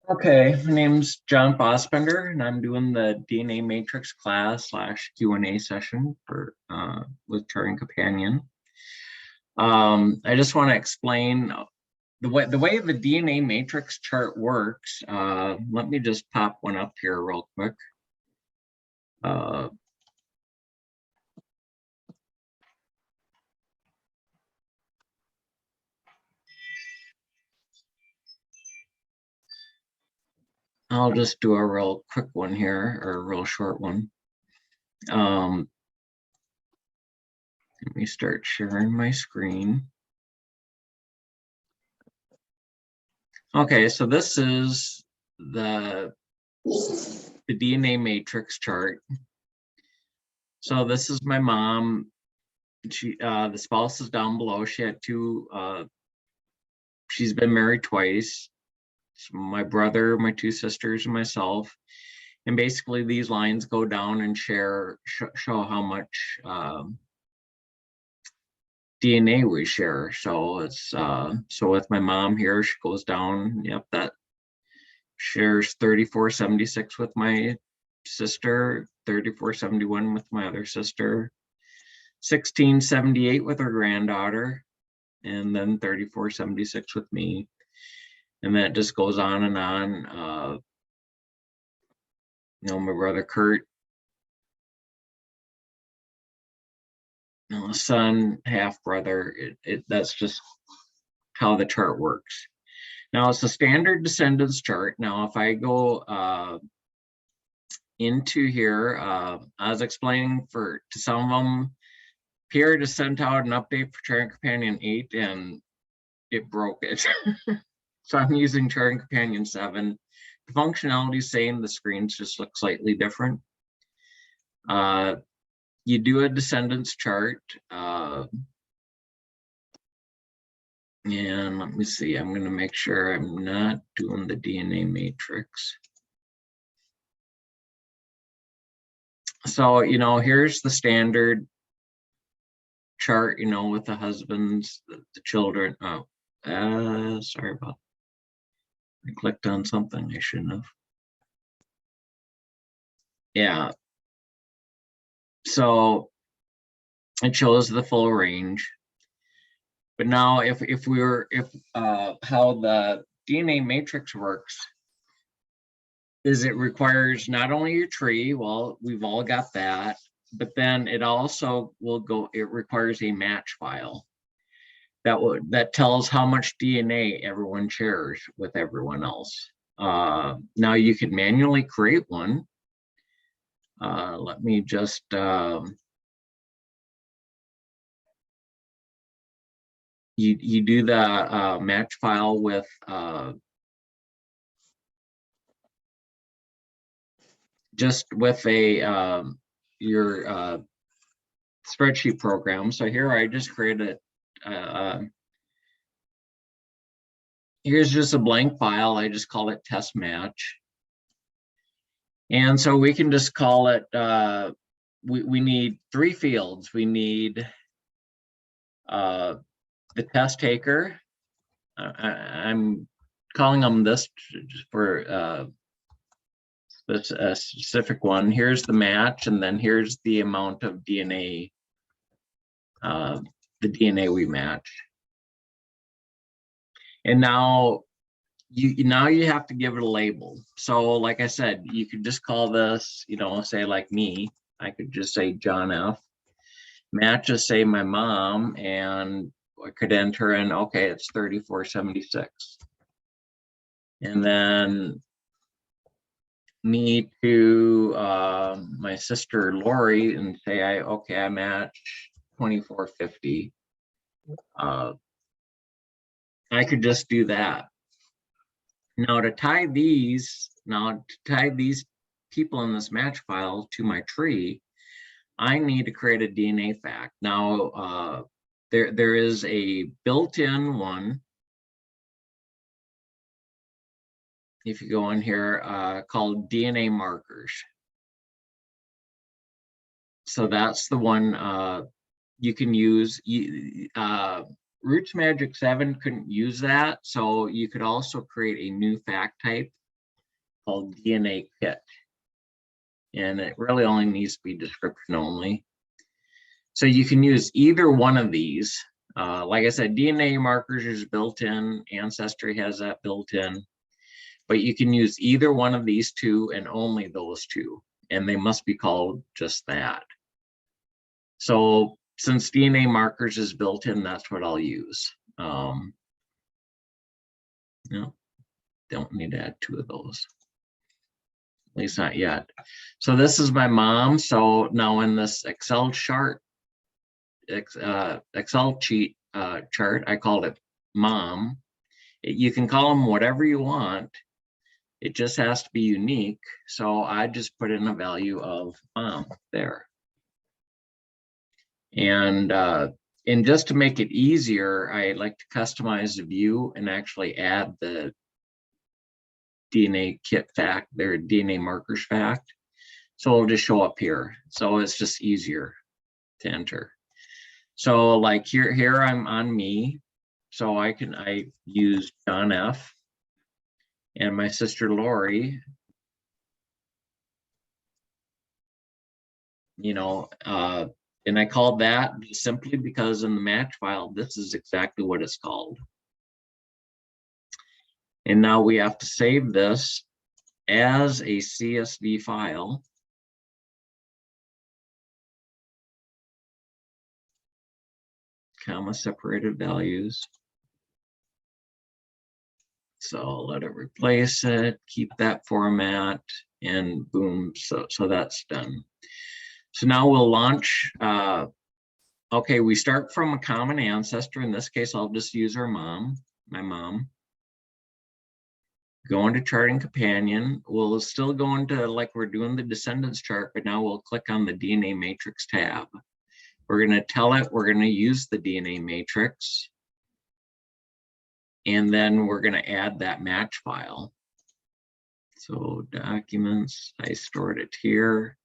Okay, my name's John Fossbender, and I'm doing the DNA Matrix class / Q&A session for with Turing Companion. I just want to explain the way the DNA matrix chart works. Let me just pop one up here real quick. I'll just do a real quick one here, or a real short one. Let me start sharing my screen. Okay, so this is the DNA matrix chart. So this is my mom. She the spouse is down below. She had two. She's been married twice. So my brother, my two sisters, and myself. And basically, these lines go down and show how much DNA we share. So it's so with my mom here, she goes down. Yep, that shares 3476 with my sister, 3471 with my other sister, 1678 with her granddaughter, and then 3476 with me. And that just goes on and on. My brother Kurt, son, half brother, that's just how the chart works. Now it's a standard descendants chart. Now, if I go into here, I was explaining to some of them, Pierre just sent out an update for Turing Companion 8 and it broke it. So I'm using Turing Companion 7. The functionality is same, the screens just look slightly different. You do a descendants chart. And let me see, I'm going to make sure I'm not doing the DNA matrix. So, here's the standard chart, with the husbands, the children. Oh, sorry about that. I clicked on something I shouldn't have. Yeah. So it shows the full range. But now if how the DNA matrix works is it requires not only your tree, well, we've all got that, but then it also it requires a match file that tells how much DNA everyone shares with everyone else. Now you could manually create one. Let me just you do the match file with just with your spreadsheet program. So here I just created here's just a blank file. I just call it test match. And so we can just call it, we need 3 fields. We need the test taker. I'm calling them this for a specific one. Here's the match, and then here's the amount of DNA, the DNA we match. And now you have to give it a label. So like I said, you could just call this, say like me, I could just say John F. Match just say my mom, and I could enter in, okay, it's 3476. And then me to my sister Lori and say I match 2450. I could just do that. Now to tie these people in this match file to my tree, I need to create a DNA fact. Now there is a built-in one. If you go in here, called DNA markers. So that's the one you can use. Roots Magic 7 couldn't use that, so you could also create a new fact type called DNA kit. And it really only needs to be description only. So you can use either one of these. Like I said, DNA markers is built in, Ancestry has that built in, but you can use either one of these two and only those two, and they must be called just that. So since DNA markers is built in, that's what I'll use. No, don't need to add two of those. At least not yet. So this is my mom. So now in this Excel chart, Excel sheet chart, I called it mom. You can call them whatever you want. It just has to be unique. So I just put in a value of mom there. And just to make it easier, I like to customize the view and actually add the DNA kit fact, their DNA markers fact. So it'll just show up here. So it's just easier to enter. So like here I'm on me. So I use John F. and my sister Lori. And I called that simply because in the match file, this is exactly what it's called. And now we have to save this as a CSV file. Comma separated values. So I'll let it replace it, keep that format, and boom, so that's done. So now we'll launch, okay, we start from a common ancestor. In this case, I'll just use our mom, my mom. Go into Charting Companion. We'll still go into like we're doing the descendants chart, but now we'll click on the DNA matrix tab. We're gonna tell it we're gonna use the DNA matrix. And then we're gonna add that match file. So documents, I stored it here.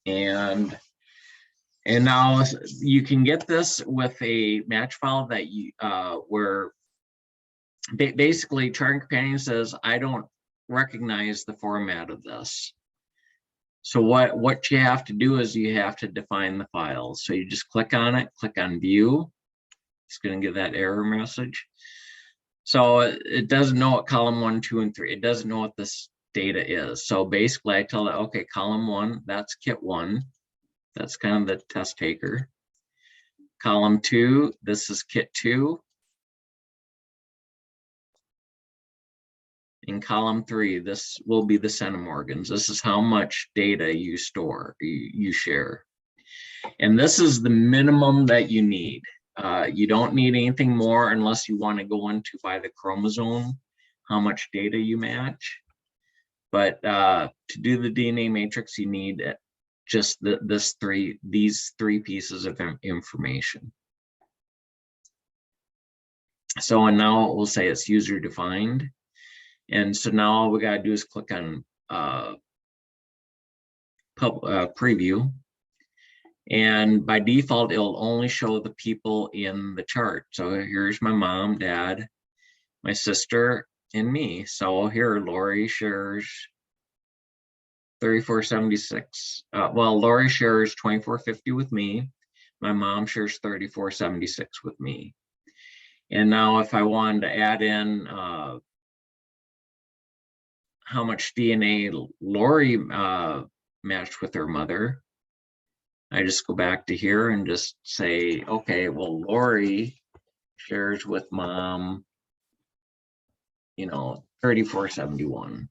And now you can get this with a match file that you where basically Charting Companion says, I don't recognize the format of this. So what you have to do is you have to define the files. So you just click on it, click on view. It's going to give that error message. So it doesn't know what column 1, 2, and 3. It doesn't know what this data is. So basically I tell it, okay, column 1, that's kit 1. That's kind of the test taker. Column 2, this is kit 2. In column 3, this will be the centimorgans. This is how much data you store, you share. And this is the minimum that you need. You don't need anything more unless you want to go into by the chromosome, how much data you match. But to do the DNA matrix, you need just these three pieces of information. So, and now we'll say it's user defined. And so now all we gotta do is click on preview. And by default, it'll only show the people in the chart. So here's my mom, dad, my sister, and me. So here, Lori shares 3476. Well, Lori shares 2450 with me. My mom shares 3476 with me. And now if I wanted to add in how much DNA Lori matched with her mother, I just go back to here and just say, okay, well, Lori shares with mom, 3471.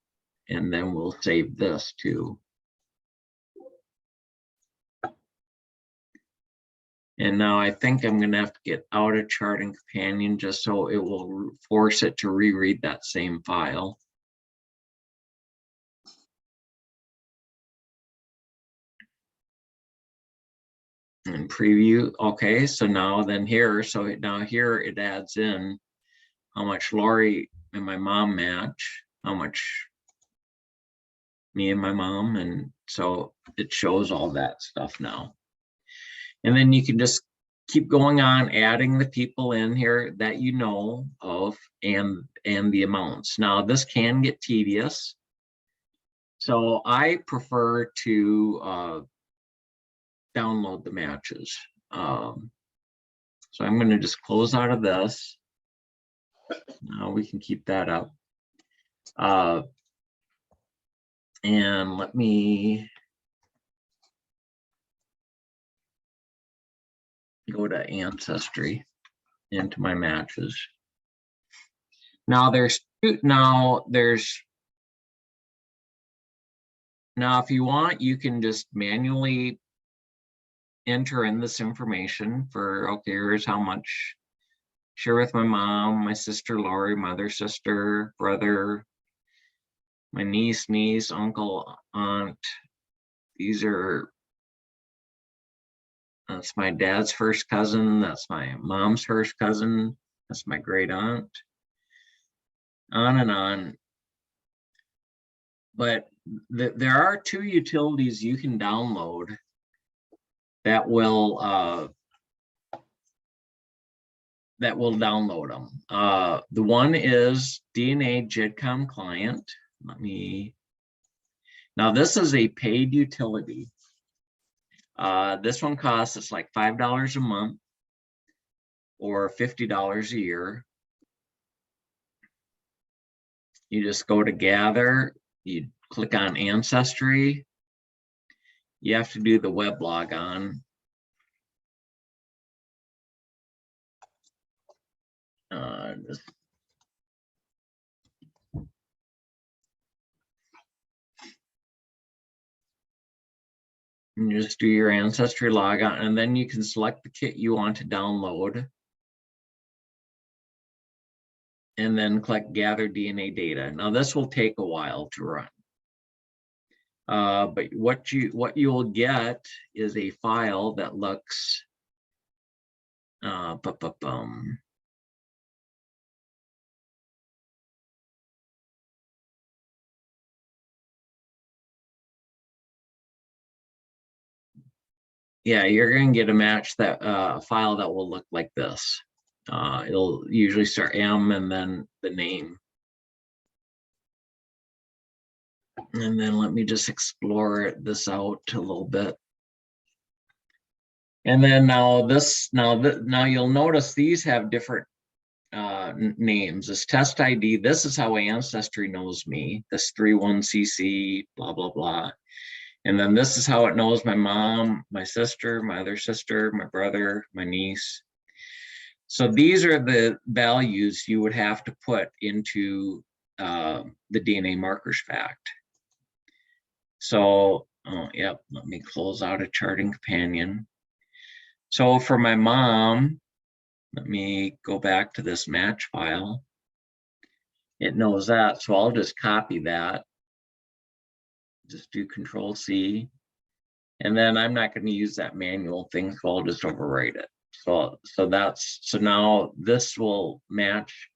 And then we'll save this too. And now I think I'm gonna have to get out of Charting Companion just so it will force it to reread that same file. And preview, okay, so now then here, so now here it adds in how much Lori and my mom match, how much me and my mom, and so it shows all that stuff now. And then you can just keep going on, adding the people in here that you know of and the amounts. Now this can get tedious. So I prefer to download the matches. So I'm going to just close out of this. Now we can keep that up. And let me go to Ancestry into my matches. Now now if you want, you can just manually enter in this information for, okay, here's how much. Share with my mom, my sister Lori, my other sister, brother, my niece, uncle, aunt. These are, that's my dad's first cousin, that's my mom's first cousin, that's my great aunt, on and on. But there are 2 utilities you can download that will download them. The one is DNA Jetcom client. Now this is a paid utility. This one costs us like $5 a month or $50 a year. You just go to gather, you click on Ancestry. You have to do the web log on. You just do your Ancestry logout, and then you can select the kit you want to download. And then click Gather DNA Data. Now this will take a while to run. But what you'll get is a file that looks yeah, you're going to get a match that file that will look like this. It'll usually start M and then the name. And then let me just explore this out a little bit. And then now you'll notice these have different names. This test ID, this is how Ancestry knows me. This 31cc, blah, blah, blah. And then this is how it knows my mom, my sister, my other sister, my brother, my niece. So these are the values you would have to put into the DNA markers fact. So, yep, let me close out a charting companion. So for my mom, let me go back to this match file. It knows that, so I'll just copy that. Just do Control-C. And then I'm not going to use that manual thing, so I'll just overwrite it. So now this will match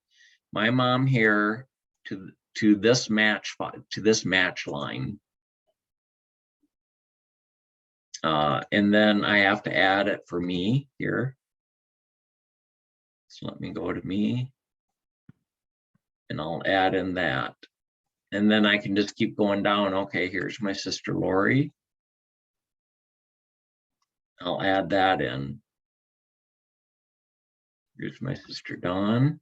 my mom here to this match line. And then I have to add it for me here. So let me go to me and I'll add in that. And then I can just keep going down. Okay, here's my sister Lori. I'll add that in. Here's my sister Dawn.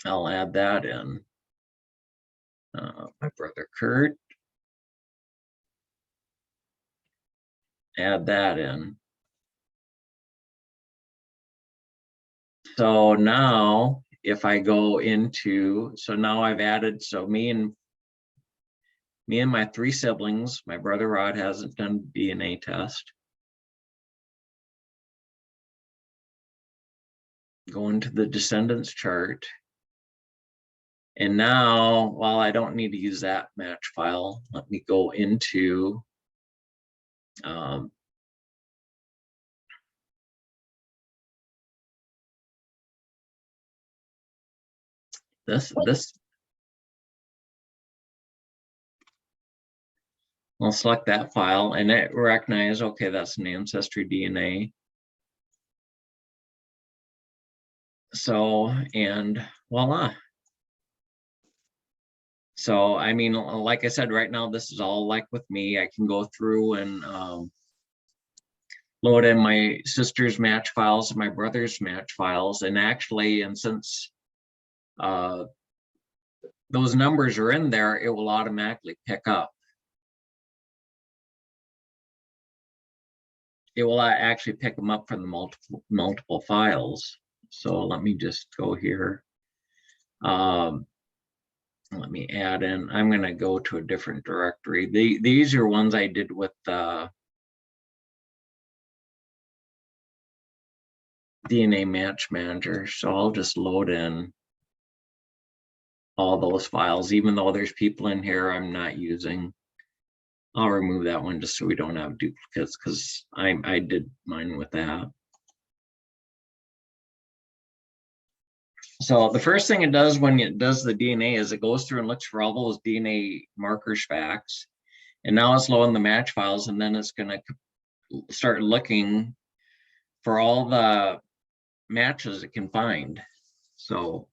I'll add that in. My brother Kurt. Add that in. So now if I go into, so now I've added, so me and my 3 siblings, my brother Rod hasn't done DNA test. Go into the descendants chart. And now, while I don't need to use that match file, let me go into this. I'll select that file and it recognizes, okay, that's an ancestry DNA. So, and voila. So, I mean, like I said, right now, this is all like with me. I can go through and load in my sister's match files, my brother's match files. And actually, and since those numbers are in there, it will automatically pick up. It will actually pick them up from the multiple files. So let me just go here. Let me add in, I'm going to go to a different directory. These are ones I did with DNA Match Manager. So I'll just load in all those files, even though there's people in here I'm not using. I'll remove that one just so we don't have duplicates, because I did mine with that. So the first thing it does when it does the DNA is it goes through and looks for all those DNA marker specs. And now it's loading the match files, and then it's going to start looking for all the matches it can find. So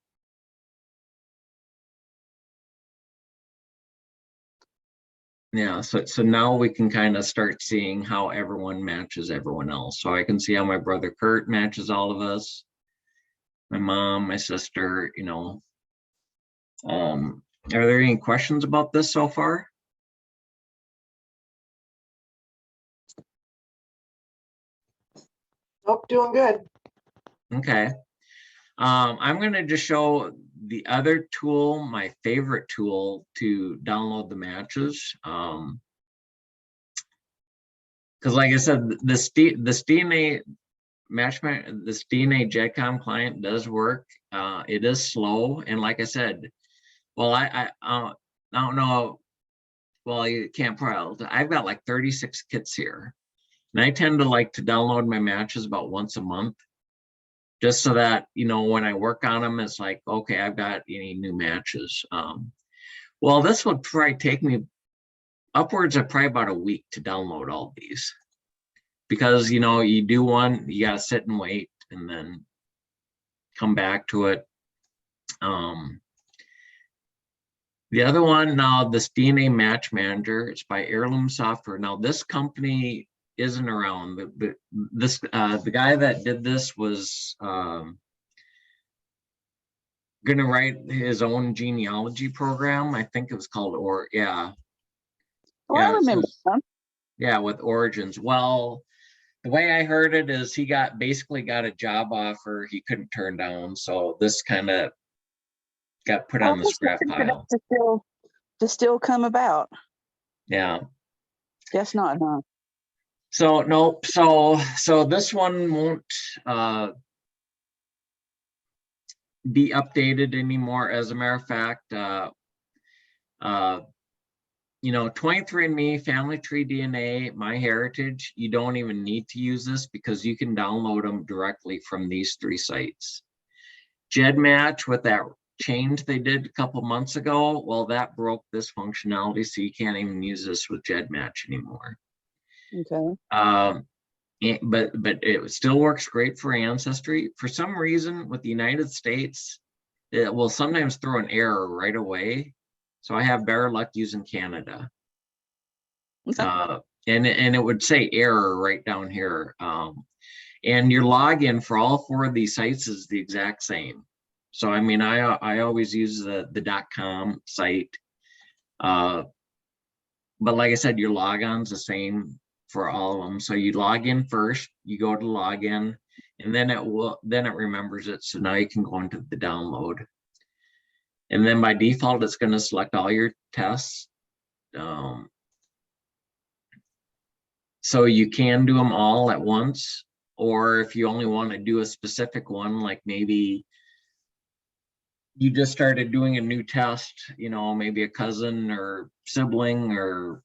yeah, so now we can kind of start seeing how everyone matches everyone else. So I can see how my brother Kurt matches all of us, my mom, my sister, you know. Are there any questions about this so far? Nope, doing good. Okay. I'm going to just show the other tool, my favorite tool to download the matches. Because like I said, this DNA this DNA Jetcom client does work. It is slow, and like I said, well, I don't know. Well, you can't probably. I've got like 36 kits here, and I tend to like to download my matches about once a month, just so that, you know, when I work on them, it's like, okay, I've got any new matches. Well, this would probably take me upwards of probably about a week to download all these, because, you know, you do one, you got to sit and wait and then come back to it. The other one, now this DNA Match Manager, it's by Heirloom Software. Now this company isn't around. The guy that did this was gonna write his own genealogy program. I think it was called yeah. Oh, I remember some. Yeah, with Origins. Well, the way I heard it is he basically got a job offer he couldn't turn down. So this kind of got put on the scrap pile. To still come about. Yeah. Guess not, huh? So nope. So this one won't be updated anymore. As a matter of fact, you know, 23andMe, Family Tree DNA, MyHeritage, you don't even need to use this because you can download them directly from these 3 sites. GEDmatch, with that change they did a couple months ago, well, that broke this functionality, so you can't even use this with GEDmatch anymore. Okay. But it still works great for Ancestry. For some reason, with the United States, it will sometimes throw an error right away. So I have better luck using Canada. And it would say error right down here. And your login for all 4 of these sites is the exact same. So I mean, I always use the .com site. But like I said, your logon's the same for all of them. So you log in first, you go to login, and then it remembers it. So now you can go into the download. And then by default, it's going to select all your tests. So you can do them all at once, or if you only want to do a specific one, like maybe you just started doing a new test, you know, maybe a cousin or sibling or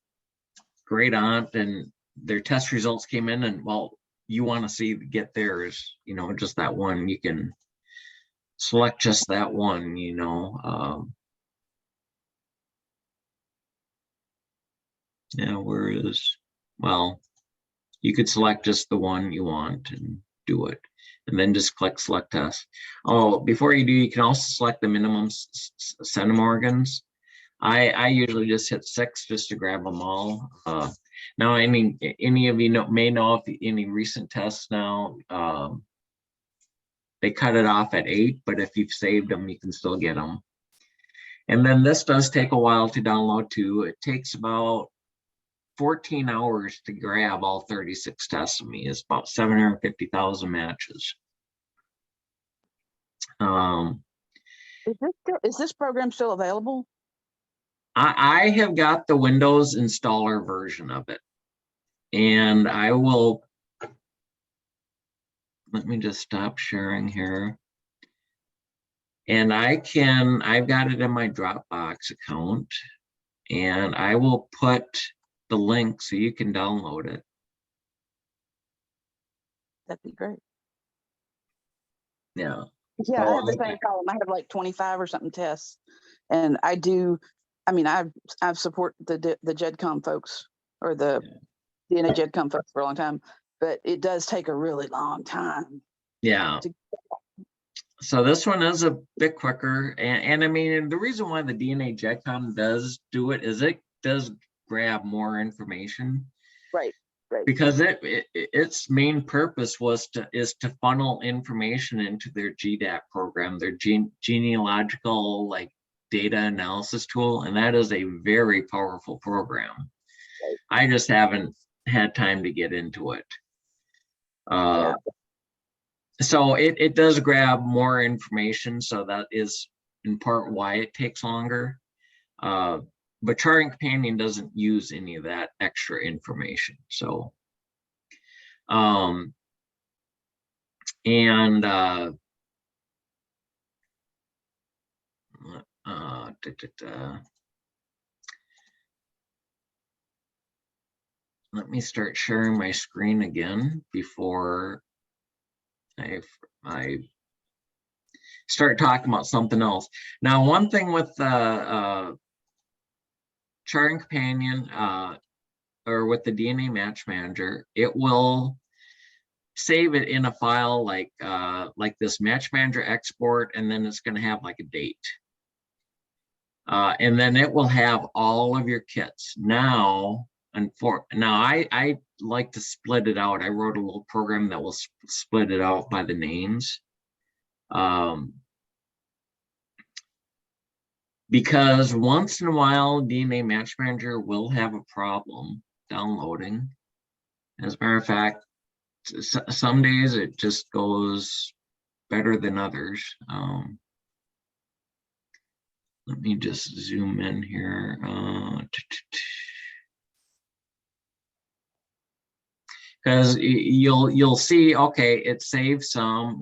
great aunt, and their test results came in, and well, you want to get theirs, you know, just that one, you can select just that one, you know. Yeah, where is, well, you could select just the one you want and do it. And then just click select test. Oh, before you do, you can also select the minimum centimorgans. I usually just hit 6 just to grab them all. Now, any of you may know if any recent tests now, they cut it off at 8, but if you've saved them, you can still get them. And then this does take a while to download too. It takes about 14 hours to grab all 36 tests of me. It's about 750,000 matches. Is this program still available? I have got the Windows installer version of it, and I will, let me just stop sharing here. And I've got it in my Dropbox account, and I will put the link so you can download it. That'd be great. Yeah. Yeah, I have the same problem. I have like 25 or something tests, and I support the Jetcom folks, or the DNA Jetcom folks for a long time, but it does take a really long time. Yeah. So this one is a bit quicker, and I mean, the reason why the DNA Jetcom does do it is it does grab more information. Right. Because its main purpose is to funnel information into their GDAT program, their genealogical like data analysis tool, and that is a very powerful program. Right. I just haven't had time to get into it. So it does grab more information, so that is in part why it takes longer. But Charting Companion doesn't use any of that extra information. So, let me start sharing my screen again before I start talking about something else. Now, one thing with Charting Companion or with the DNA Match Manager, it will save it in a file like this Match Manager export, and then it's going to have like a date. And then it will have all of your kits. Now, I like to split it out. I wrote a little program that will split it out by the names. Because once in a while, DNA Match Manager will have a problem downloading. As a matter of fact, some days it just goes better than others. Let me just zoom in here. Because you'll see, okay, it saved some,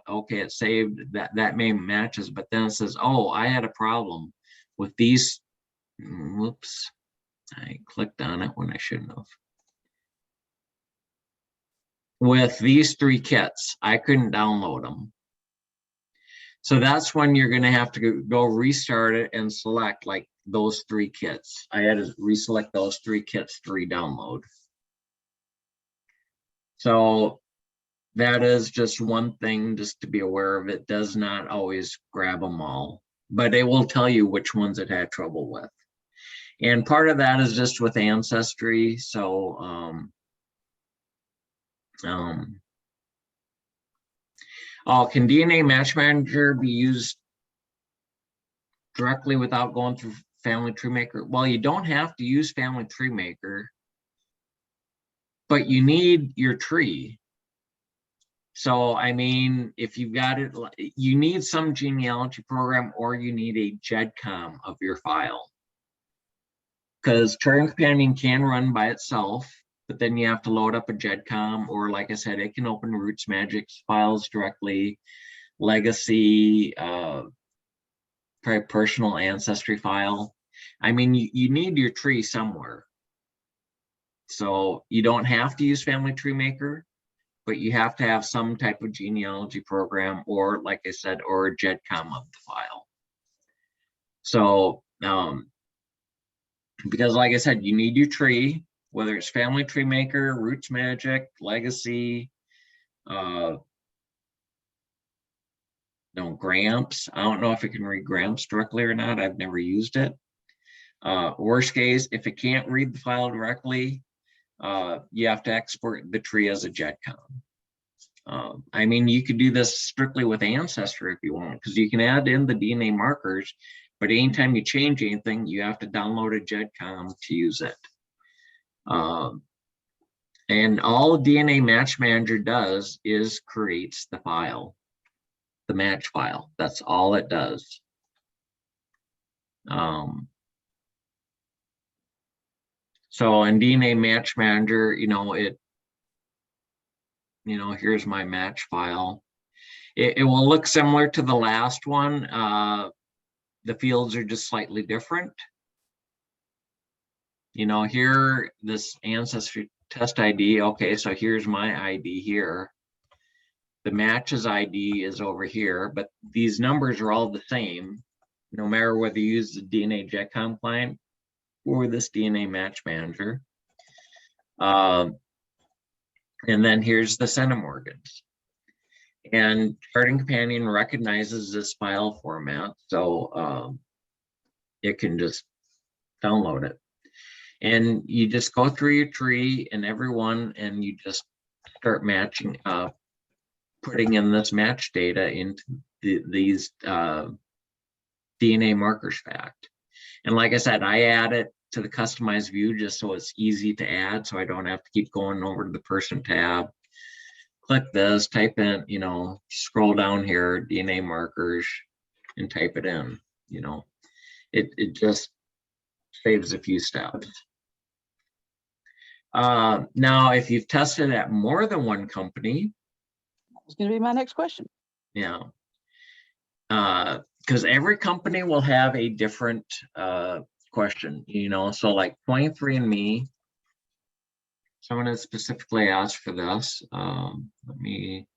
okay, it saved that many matches, but then it says, oh, I had a problem with these. Whoops, I clicked on it when I shouldn't have. With these 3 kits, I couldn't download them. So that's when you're going to have to go restart it and select like those 3 kits. I had to reselect those 3 kits to re-download. So that is just one thing just to be aware of. It does not always grab them all, but it will tell you which ones it had trouble with. And part of that is just with Ancestry. So can DNA Match Manager be used directly without going through Family Tree Maker? Well, you don't have to use Family Tree Maker, but you need your tree. So, I mean, if you've got it, you need some genealogy program, or you need a Jetcom of your file. Because Charting Companion can run by itself, but then you have to load up a Jetcom, or like I said, it can open Roots Magic files directly, Legacy, probably personal ancestry file. I mean, you need your tree somewhere. So you don't have to use Family Tree Maker, but you have to have some type of genealogy program, or like I said, or a Jetcom of the file. So because like I said, you need your tree, whether it's Family Tree Maker, Roots Magic, Legacy, no, Gramps. I don't know if it can read Gramps directly or not. I've never used it. Worst case, if it can't read the file directly, you have to export the tree as a Jetcom. I mean, you could do this strictly with Ancestry if you want, because you can add in the DNA markers, but anytime you change anything, you have to download a Jetcom to use it. And all DNA Match Manager does is creates the file, the match file. That's all it does. So in DNA Match Manager, here's my match file. It will look similar to the last one. The fields are just slightly different. Here, this ancestry test ID. Okay, so here's my ID here. The matches ID is over here, but these numbers are all the same, no matter whether you use the DNA Jetcom client or this DNA Match Manager. And then here's the centimorgans. And Charting Companion recognizes this file format, so it can just download it. And you just go through your tree and everyone, and you just start matching up, putting in this match data into these DNA markers fact. And like I said, I add it to the customized view just so it's easy to add, so I don't have to keep going over to the person tab. Click this, type in, scroll down here, DNA markers, and type it in. It just saves a few steps. Now, if you've tested at more than one company, It's going to be my next question. yeah, because every company will have a different question, so like 23andMe, someone has specifically asked for this. Let me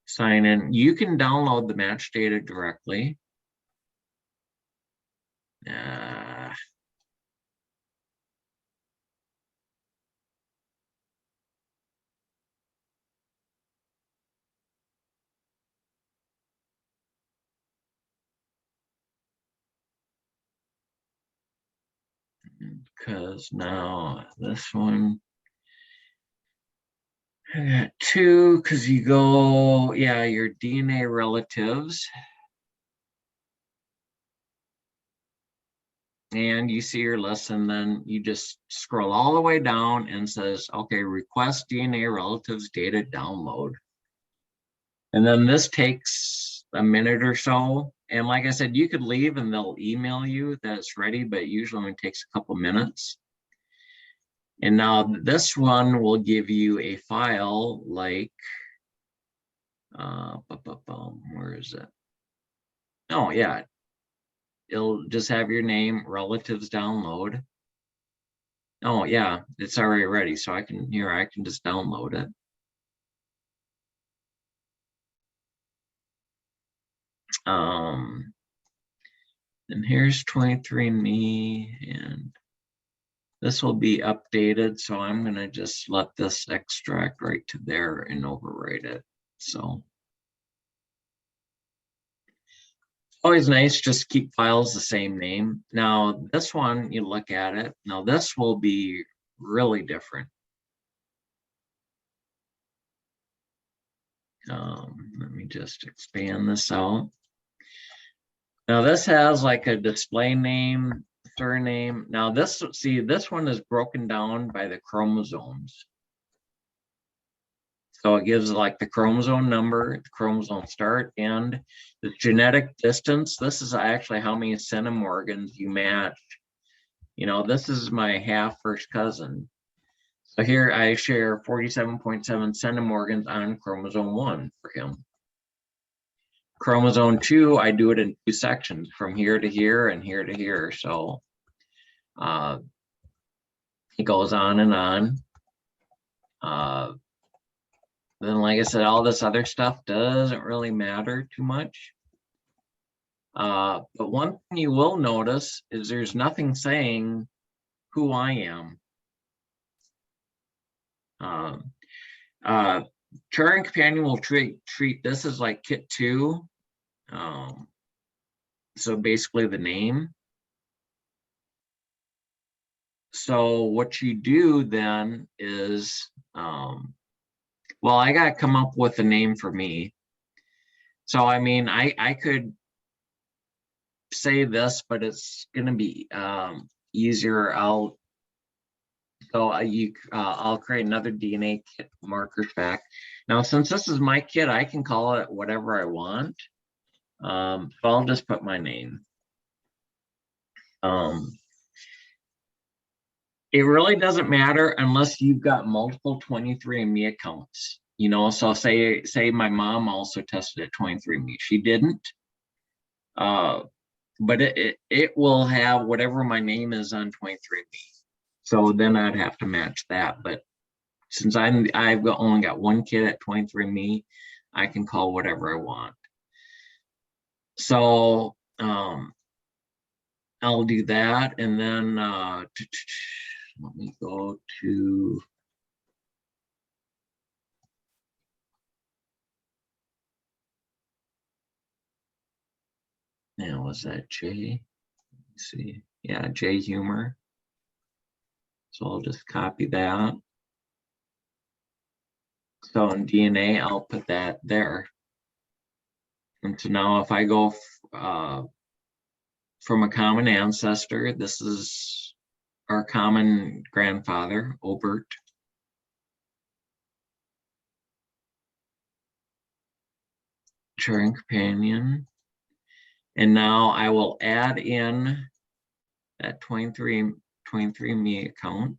sign in. You can download the match data directly. Because now this one, I got two, because you go, yeah, your DNA relatives. And you see your list, and then you just scroll all the way down and says, okay, request DNA relatives data download. And then this takes a minute or so. And like I said, you could leave and they'll email you that it's ready, but usually only takes a couple minutes. And now this one will give you a file like, where is it? Oh yeah, it'll just have your name, relatives download. Oh yeah, it's already ready. So I can just download it. And here's 23andMe, and this will be updated. So I'm gonna just let this extract right to there and overwrite it. So always nice just to keep files the same name. Now this one, you look at it. Now this will be really different. Let me just expand this out. Now this has like a display name, surname. Now this one is broken down by the chromosomes. So it gives like the chromosome number, the chromosome start, end, the genetic distance. This is actually how many centimorgans you match. This is my half first cousin. So here I share 47.7 centimorgans on chromosome 1 for him. Chromosome 2, I do it in 2 sections, from here to here and here to here. So it goes on and on. Then, like I said, all this other stuff doesn't really matter too much. But one thing you will notice is there's nothing saying who I am. Turing Companion will treat this as like kit 2. So basically the name. So what you do then is, well, I got to come up with a name for me. So, I mean, I could say this, but it's going to be easier. I'll create another DNA kit marker pack. Now, since this is my kit, I can call it whatever I want. So I'll just put my name. It really doesn't matter unless you've got multiple 23andMe accounts. You know, so say my mom also tested at 23andMe. She didn't. But it will have whatever my name is on 23andMe. So then I'd have to match that. But since I've only got one kid at 23andMe, I can call whatever I want. So I'll do that, and then let me go to. Now, was that J? Let's see. Yeah, J Humor. So I'll just copy that. So in DNA, I'll put that there. And so now if I go from a common ancestor, this is our common grandfather, Obert. Turing Companion. And now I will add in that 23andMe account.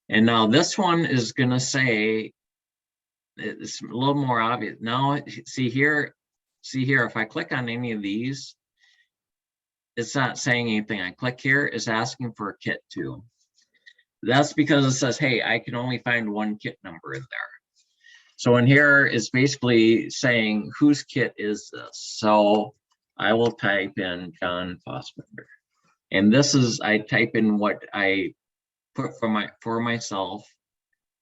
And now this one is going to say, it's a little more obvious. Now, see here, if I click on any of these, it's not saying anything. I click here, it's asking for a kit 2. That's because it says, hey, I can only find one kit number in there. So in here, it's basically saying, whose kit is this? So I will type in John Fossbender. And this is, I type in what I put for myself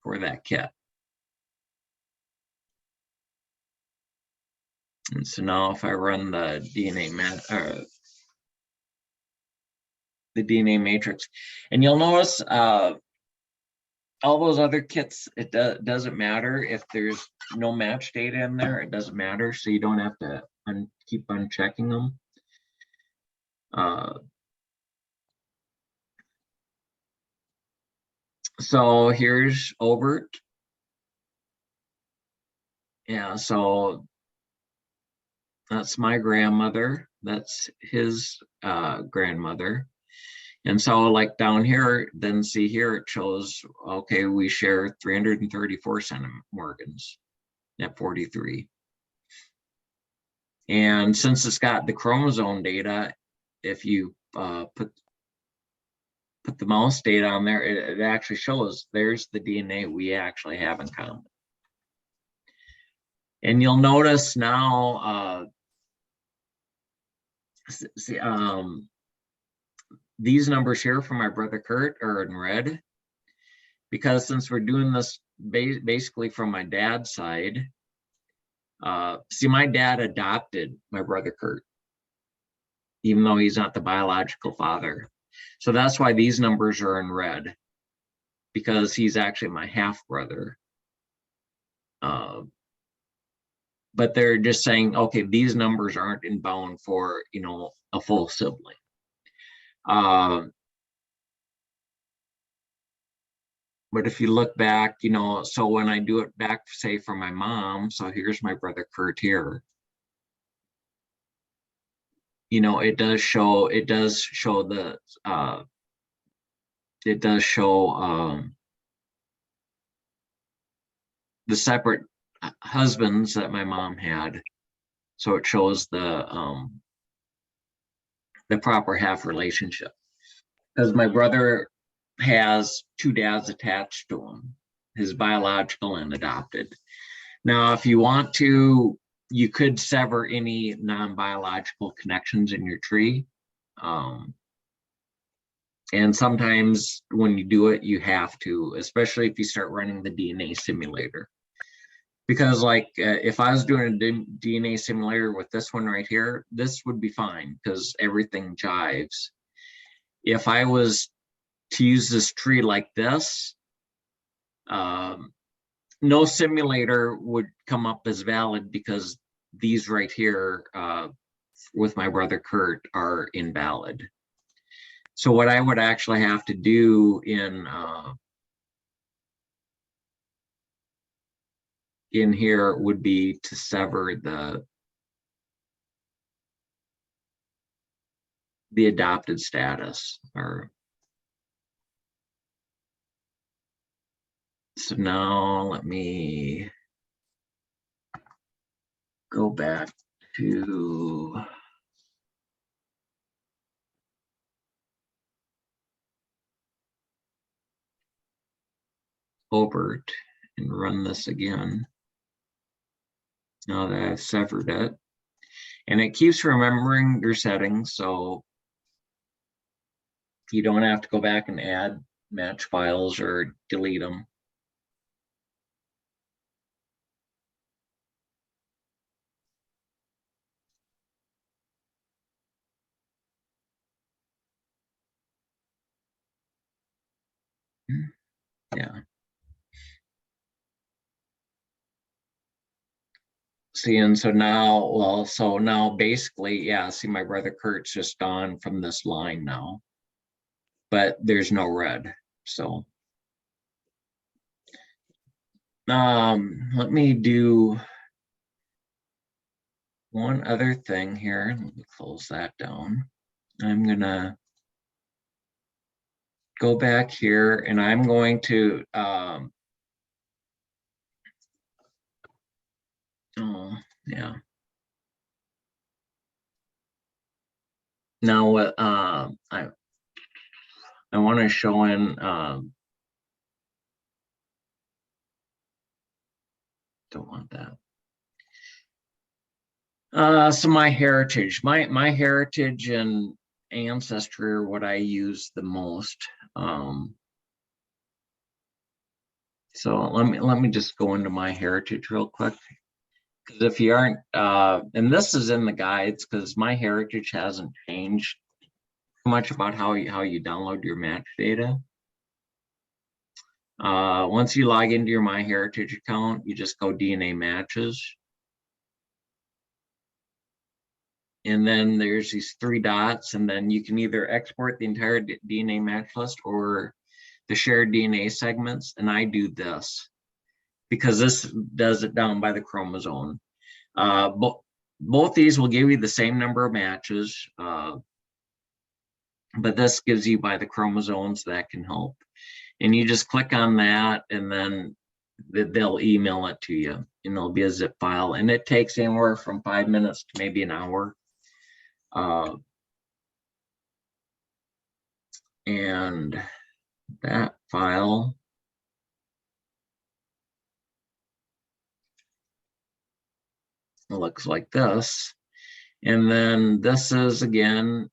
for that kit. And so now if I run the DNA matrix, and you'll notice all those other kits, it doesn't matter if there's no match data in there, it doesn't matter. So you don't have to keep unchecking them. So here's Obert. Yeah, so that's my grandmother. That's his grandmother. And so like down here, then see here, it shows, okay, we share 334 centimorgans at 43. And since it's got the chromosome data, if you put the mouse data on there, it actually shows there's the DNA we actually have in common. And you'll notice now, these numbers here for my brother Kurt are in red, because since we're doing this basically from my dad's side, see, my dad adopted my brother Kurt, even though he's not the biological father. So that's why these numbers are in red, because he's actually my half brother. But they're just saying, okay, these numbers aren't in bound for, you know, a full sibling. But if you look back, you know, so when I do it back, say for my mom, so here's my brother Kurt here. You know, it does show the the separate husbands that my mom had. So it shows the proper half relationship, because my brother has 2 dads attached to him, his biological and adopted. Now, if you want to you could sever any non-biological connections in your tree. And sometimes when you do it, you have to, especially if you start running the DNA simulator. Because like if I was doing a DNA simulator with this one right here, this would be fine because everything jives. If I was to use this tree like this, no simulator would come up as valid because these right here with my brother Kurt are invalid. So what I would actually have to do in here would be to sever the adopted status. Or so now let me go back to Obert and run this again. Now that I've severed it, and it keeps remembering your settings, so you don't have to go back and add match files or delete them. Yeah. See, and so now, well, so now basically, yeah, see my brother Kurt's just gone from this line now, but there's no red. So let me do one other thing here. Let me close that down. I'm gonna go back here and I'm going to oh yeah. Now what I want to show in don't want that. So MyHeritage, my heritage and ancestry are what I use the most. So let me just go into MyHeritage real quick, because if you aren't, and this is in the guides, because MyHeritage hasn't changed much about how you download your match data. Once you log into your MyHeritage account, you just go DNA matches. And then there's these 3 dots, and then you can either export the entire DNA match list or the shared DNA segments. And I do this because this does it down by the chromosome. Both these will give you the same number of matches, but this gives you by the chromosomes. That can help. And you just click on that, and then they'll email it to you, and it'll be a zip file, and it takes anywhere from 5 minutes to maybe an hour. And that file looks like this. And then this is, again,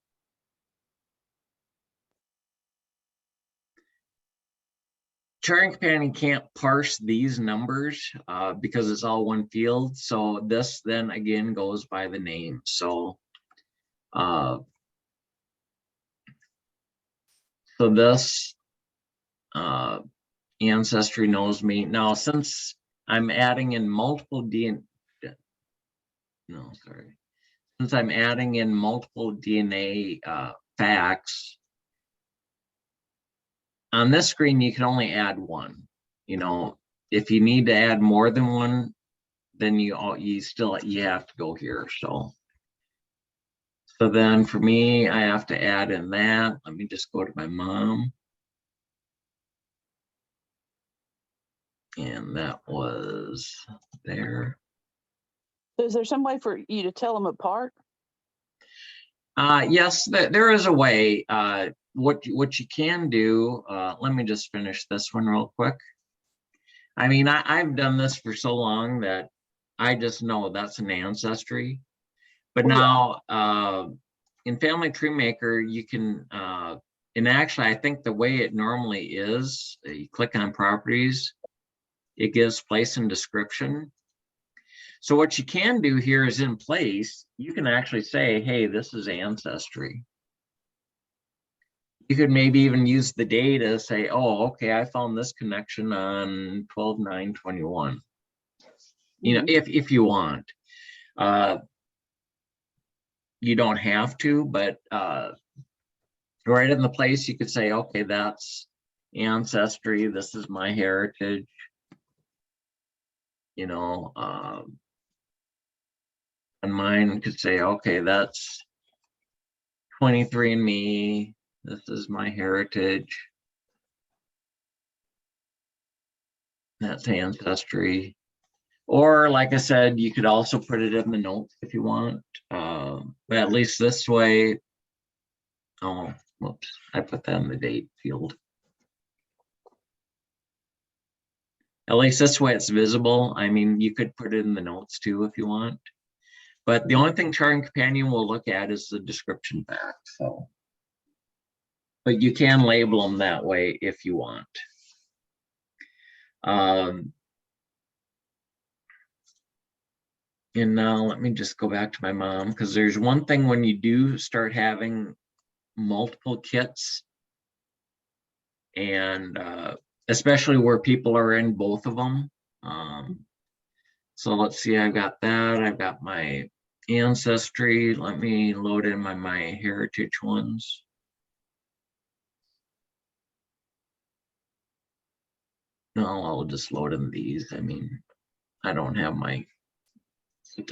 Charting Companion can't parse these numbers because it's all one field. So this then again goes by the name. So so this Ancestry knows me. Now, since I'm adding in multiple DNA, since I'm adding in multiple DNA facts, on this screen, you can only add one. You know, if you need to add more than one, then you have to go here. So then for me, I have to add in that. Let me just go to my mom. And that was there. Is there some way for you to tell them apart? Yes, there is a way. What you can do, let me just finish this one real quick. I mean, I've done this for so long that I just know that's an ancestry. But Oh, yeah. now, in Family Tree Maker, you can, and actually, I think the way it normally is, you click on properties, it gives place and description. So what you can do here is in place, you can actually say, hey, this is ancestry. You could maybe even use the data, say, oh, okay, I found this connection on 12/9/21. You know, if you want. You don't have to, but right in the place, you could say, okay, that's ancestry. This is MyHeritage. You know, and mine could say, okay, that's 23andMe. This is MyHeritage. That's ancestry. Or like I said, you could also put it in the notes if you want. But at least this way, oh, whoops, I put that in the date field. At least this way it's visible. I mean, you could put it in the notes too if you want. But the only thing Charting Companion will look at is the description back. So, but you can label them that way if you want. And now let me just go back to my mom, because there's one thing when you do start having multiple kits, and especially where people are in both of them. So let's see, I've got that. I've got my ancestry. Let me load in my MyHeritage ones. No, I'll just load in these. I mean, I don't have my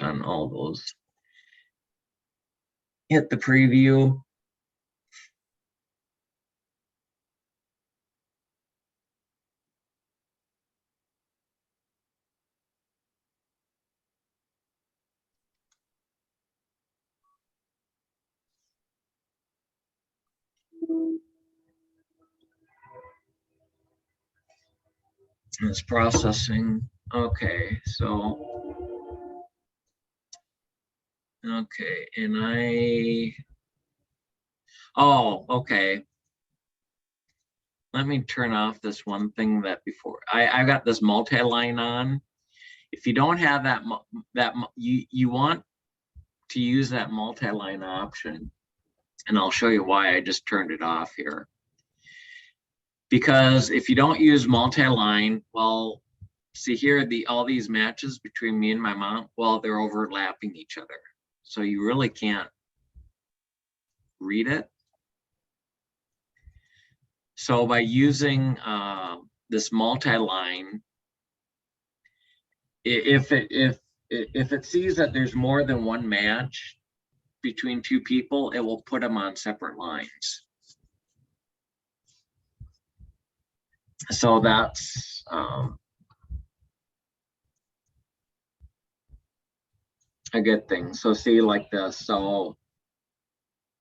on all those. Hit the preview. It's processing. Okay, so okay, and oh, okay. Let me turn off this one thing that before I got this multi-line on. If you don't have you want to use that multi-line option, and I'll show you why I just turned it off here. Because if you don't use multi-line, well, see here, all these matches between me and my mom, well, they're overlapping each other. So you really can't read it. So by using this multi-line, if it sees that there's more than one match between two people, it will put them on separate lines. So that's a good thing. So see, like this, so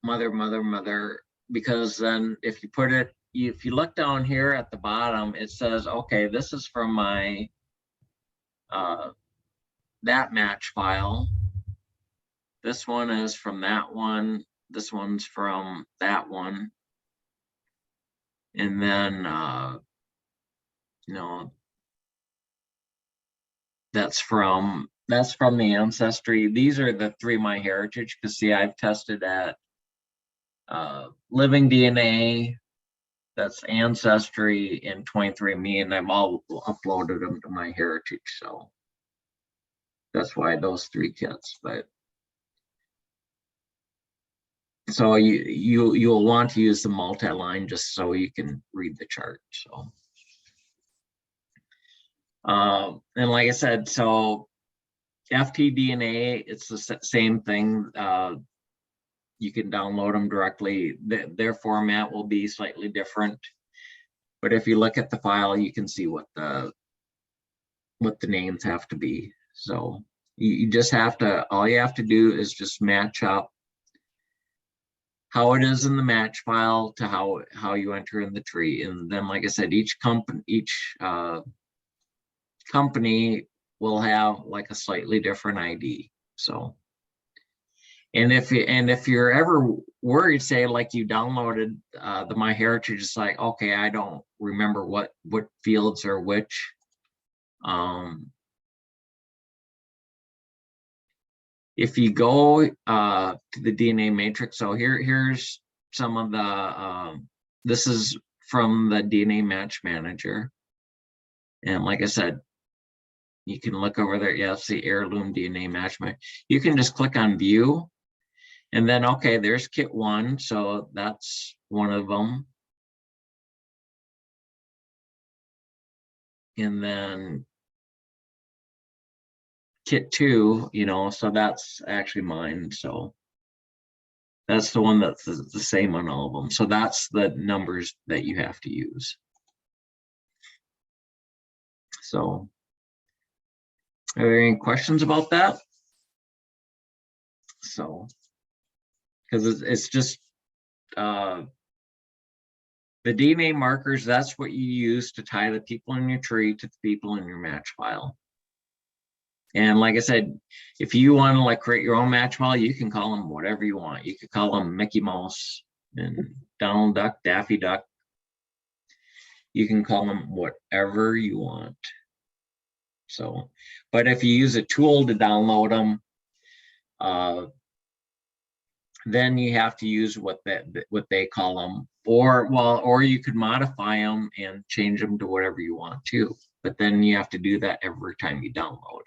mother, mother, mother, because then if you put it, if you look down here at the bottom, it says, okay, this is from my that match file. This one is from that one. This one's from that one. And then, you know, that's from the ancestry. These are the 3 MyHeritage, because see, I've tested at living DNA, that's ancestry, and 23andMe, and I've all uploaded them to MyHeritage. So that's why those 3 kits. But so you'll want to use the multi-line just so you can read the chart. So and like I said, so FTDNA, it's the same thing. You can download them directly. Their format will be slightly different, but if you look at the file, you can see what the names have to be. So you just have to, all you have to do is just match up how it is in the match file to how you enter in the tree. And then, like I said, each company will have like a slightly different ID. So, and if you're ever worried, say like you downloaded the MyHeritage, it's like, okay, I don't remember what fields are which. If you go to the DNA matrix, so here's some of the, this is from the DNA match manager. And like I said, you can look over there. Yeah, it's the heirloom DNA match manager. You can just click on view. And then, okay, there's kit 1. So that's one of them. And then kit 2, you know, so that's actually mine. So that's the one that's the same on all of them. So that's the numbers that you have to use. So are there any questions about that? So, because it's just the DNA markers, that's what you use to tie the people in your tree to the people in your match file. And like I said, if you want to like create your own match file, you can call them whatever you want. You could call them Mickey Mouse and Donald Duck, Daffy Duck. You can call them whatever you want. So, but if you use a tool to download them, then you have to use what they call them, or you could modify them and change them to whatever you want to. But then you have to do that every time you download.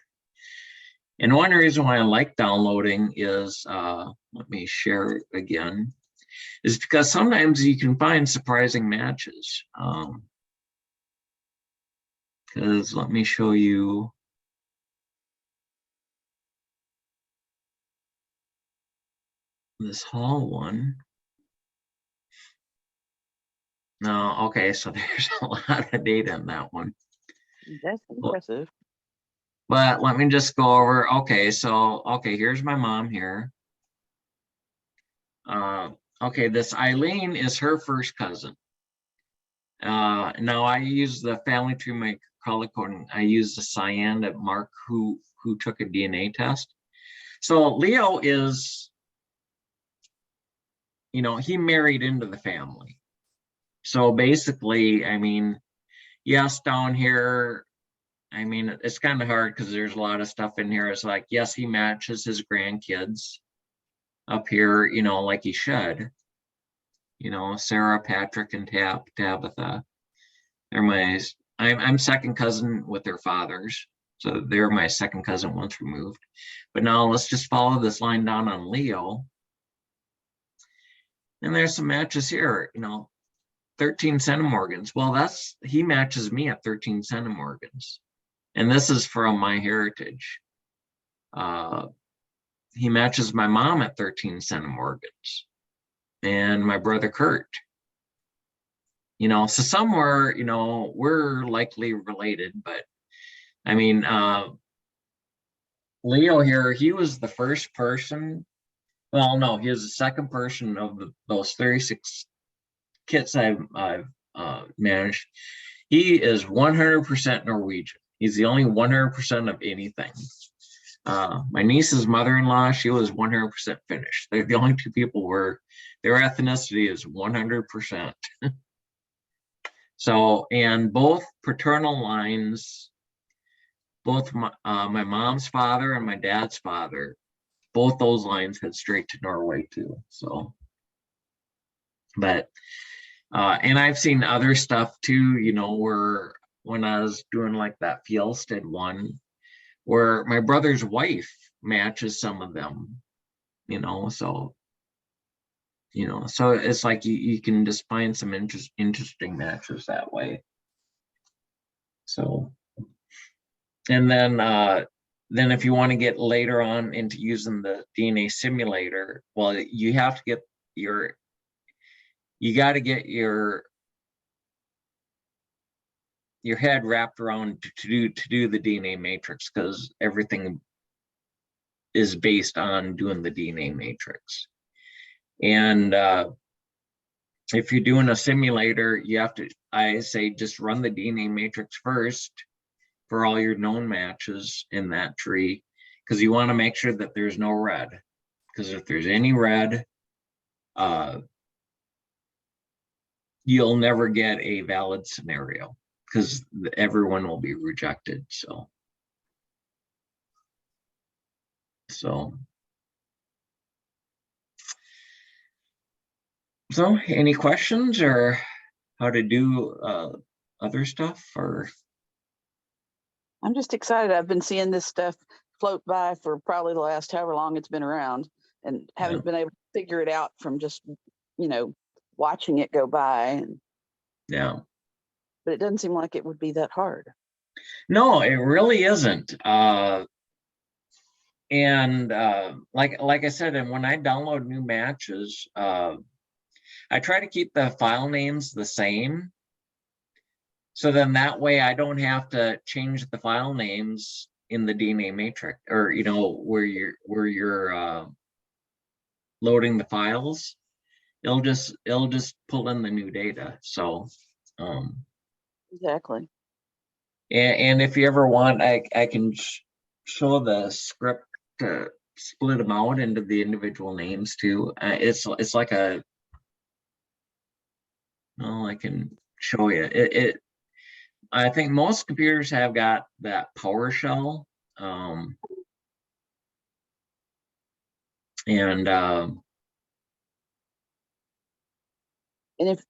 And one reason why I like downloading is, let me share it again, is because sometimes you can find surprising matches. Because let me show you. This Hall one. No, okay, so there's a lot of data in that one. That's impressive. But let me just go over, okay, so, okay, here's my mom here. Okay, this Eileen is her first cousin. Now I use the family tree my color coding. I use the cyan to mark who took a DNA test. So Leo is, you know, he married into the family. So basically, I mean, yes, down here, I mean, it's kind of hard because there's a lot of stuff in here. It's like, yes, he matches his grandkids up here, you know, like he should. You know, Sarah, Patrick, and Tabitha. They're I'm second cousin with their fathers. So they're my second cousin once removed. But now let's just follow this line down on Leo. And there's some matches here, you know, 13 centimorgans. Well, he matches me at 13 centimorgans. And this is from MyHeritage. He matches my mom at 13 centimorgans. And my brother Kurt. You know, so somewhere, you know, we're likely related, but I mean, Leo here, he was the first person. Well, no, he was the second person of those 36 kits I've managed. He is 100% Norwegian. He's the only 100% of anything. My niece's mother-in-law, she was 100% Finnish. They're the only two people where their ethnicity is 100%. So, and both paternal lines, both my mom's father and my dad's father, both those lines head straight to Norway too. So, but, and I've seen other stuff too, you know, where when I was doing like that Fjellstead one, where my brother's wife matches some of them, you know, so, you know, so it's like you can just find some interesting matches that way. So, and then if you want to get later on into using the DNA simulator, well, you have to get you got to get your head wrapped around to do the DNA matrix, because everything is based on doing the DNA matrix. And if you're doing a simulator, you have to, I say, just run the DNA matrix first, for all your known matches in that tree, because you want to make sure that there's no red. Because if there's any red, you'll never get a valid scenario, because everyone will be rejected. So any questions or how to do other stuff? Or I'm just excited. I've been seeing this stuff float by for probably the last however long it's been around, and haven't been able to figure it out from just, watching it go by. And yeah, but it doesn't seem like it would be that hard. no, it really isn't. And like I said, and when I download new matches, I try to keep the file names the same. So then that way I don't have to change the file names in the DNA matrix, or where you're loading the files. It'll just pull in the new data. So Exactly. and if you ever want, I can show the script to split them out into the individual names too. It's like a, well, I can show you it. I think most computers have got that PowerShell, and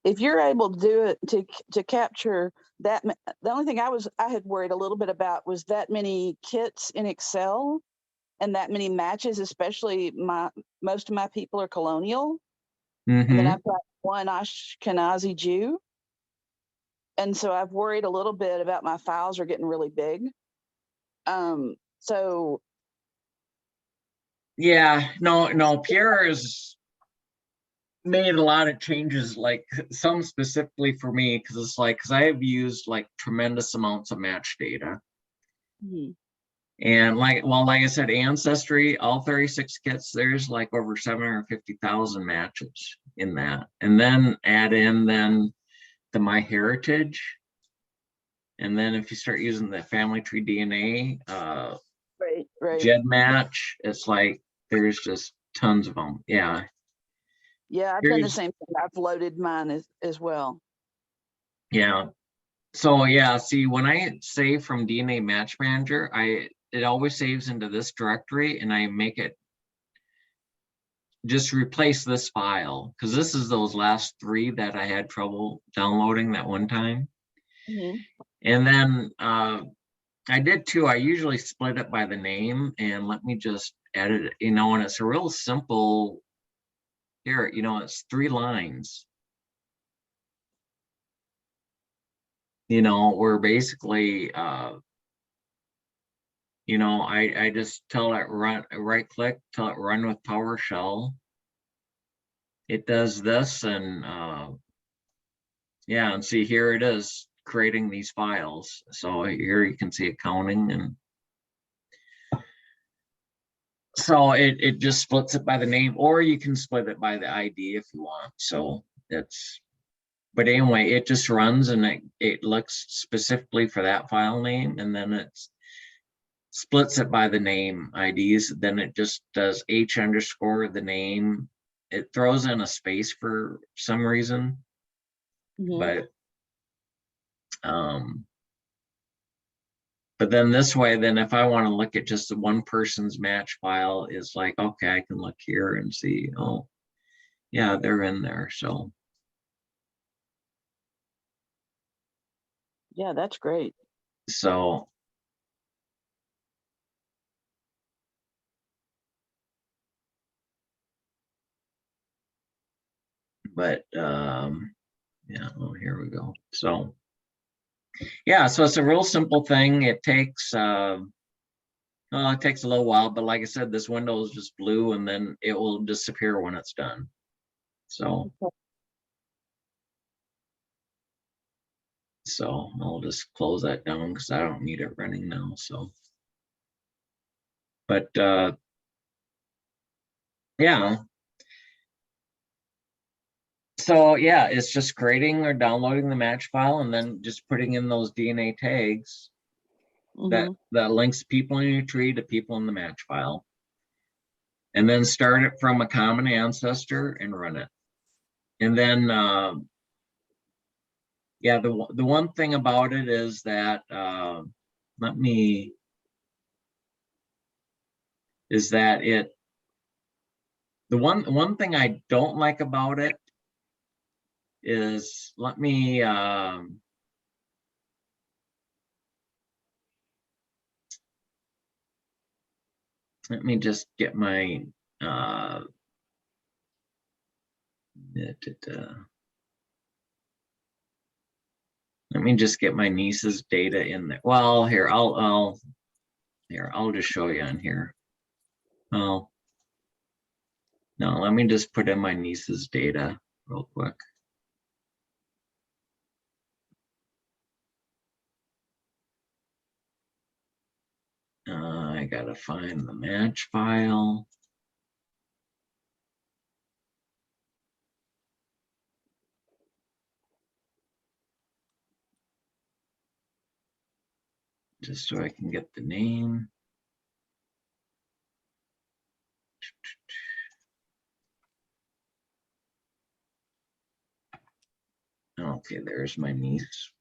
if you're able to do it to capture that, the only thing I had worried a little bit about was that many kits in Excel and that many matches, especially most of my people are colonial, and then I've got one Ashkenazi Jew, and so I've worried a little bit about my files are getting really big. So yeah, no, Pierre has made a lot of changes, like some specifically for me, because I have used like tremendous amounts of match data. And like I said, Ancestry, all 36 kits, there's like over 750,000 matches in that. And then add in then the MyHeritage. And then if you start using the family tree DNA, right. GEDmatch, it's like there's just tons of them. Yeah. Yeah, I've done the same thing. I've loaded mine as well. Yeah. So yeah, see, when I save from DNA Match Manager, it always saves into this directory, and I make it just replace this file, because this is those last 3 that I had trouble downloading that one time. And then I did 2. I usually split it by the name, and let me just edit it, and it's a real simple, here, it's 3 lines. Where basically, I just tell it right click, tell it run with PowerShell. It does this, and yeah, and see, here it is creating these files. So here you can see accounting, and so it just splits it by the name, or you can split it by the ID if you want. So but anyway, it just runs, and it looks specifically for that file name, and then it splits it by the name IDs. Then it just does H underscore the name. It throws in a space for some reason, but then this way, then if I want to look at just the one person's match file, is like, okay, I can look here and see, oh yeah, they're in there. So yeah, that's great. So but yeah, oh, here we go. So yeah, so it's a real simple thing. It takes it takes a little while, but like I said, this window is just blue, and then it will disappear when it's done. So I'll just close that down because I don't need it running now. So but yeah, so yeah, it's just creating or downloading the match file, and then just putting in those DNA tags. that links people in your tree to people in the match file. And then start it from a common ancestor and run it. And then, yeah, the one thing about it is that, the one thing I don't like about it is, let me just get my, let me just get my niece's data in there. Well, here, I'll just show you on here. Oh, no, let me just put in my niece's data real quick. I gotta find the match file. Just so I can get the name. Okay, there's my niece.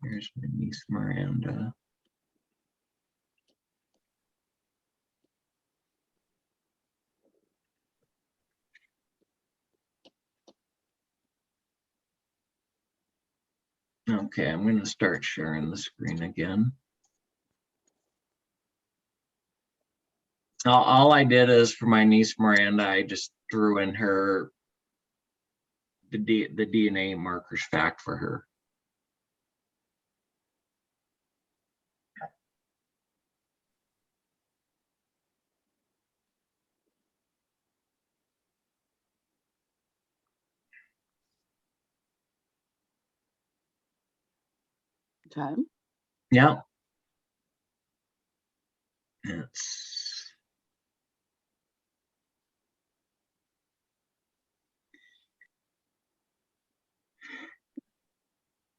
Here's my niece, Miranda. Okay, I'm going to start sharing the screen again. All I did is for my niece, Miranda, I just threw in her, the DNA markers fact for her. Okay. Yeah.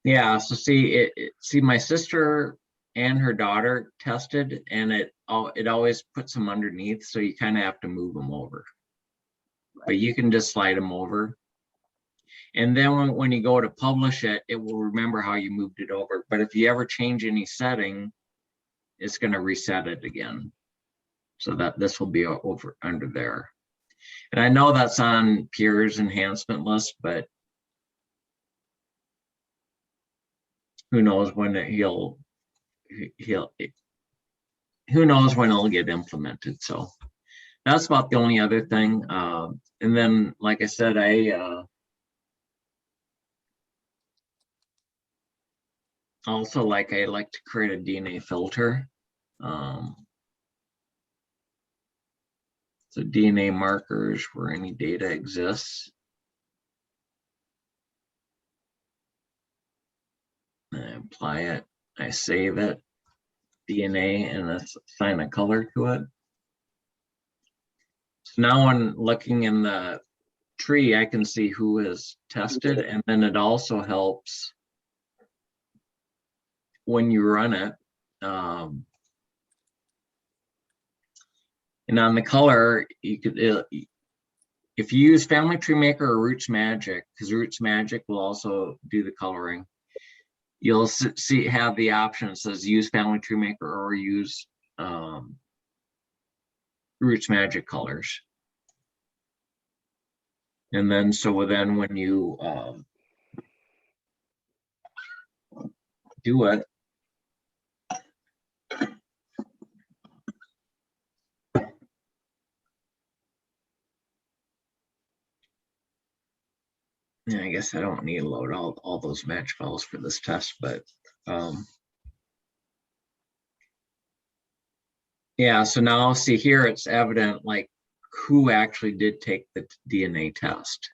Yeah, so see see my sister and her daughter tested, and it always puts them underneath, so you kind of have to move them over. Right. But you can just slide them over. And then when you go to publish it, it will remember how you moved it over. But if you ever change any setting, it's going to reset it again. So that this will be over under there. And I know that's on Pierre's enhancement list, but who knows when who knows when it'll get implemented. So that's about the only other thing. And then, like I said, also I like to create a DNA filter. So DNA markers where any data exists. I apply it, I save it, DNA, and assign a color to it. So now when looking in the tree, I can see who is tested, and then it also helps when you run it. And on the color, you could, if you use Family Tree Maker or Roots Magic, because Roots Magic will also do the coloring, you'll have the option that says use Family Tree Maker or use Roots Magic colors. And then, so then when you do it, yeah, I guess I don't need to load all those match files for this test, but yeah, so now see here, it's evident like who actually did take the DNA test.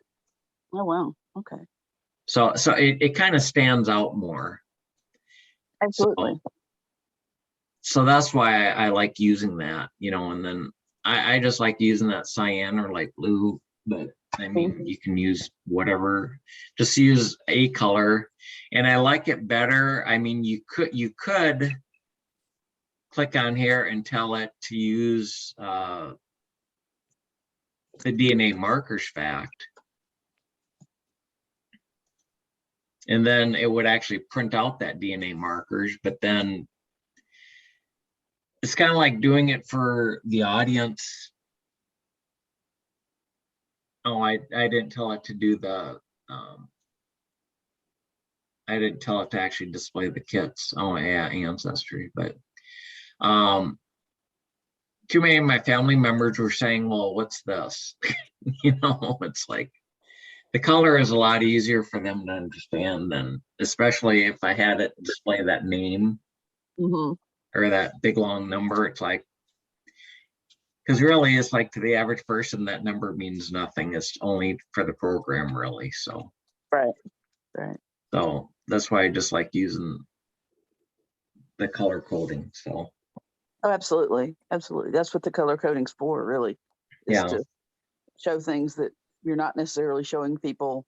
Oh, wow. Okay. So it kind of stands out more. Absolutely. So that's why I like using that, you know, and then I just like using that cyan or like blue, but I mean, you can use whatever, just use a color. And I like it better. I mean, you could click on here and tell it to use the DNA markers fact. And then it would actually print out that DNA markers, but then it's kind of like doing it for the audience. Oh, I didn't tell it to do the, I didn't tell it to actually display the kits. Oh, yeah, Ancestry, but too many of my family members were saying, well, what's this? You know, it's like, the color is a lot easier for them to understand than, especially if I had it display that name or that big long number. It's like, because really it's like to the average person, that number means nothing. It's only for the program really. So, Right. So that's why I just like using the color coding. So. Oh, absolutely. That's what the color coding's for, really, is to show things that you're not necessarily showing people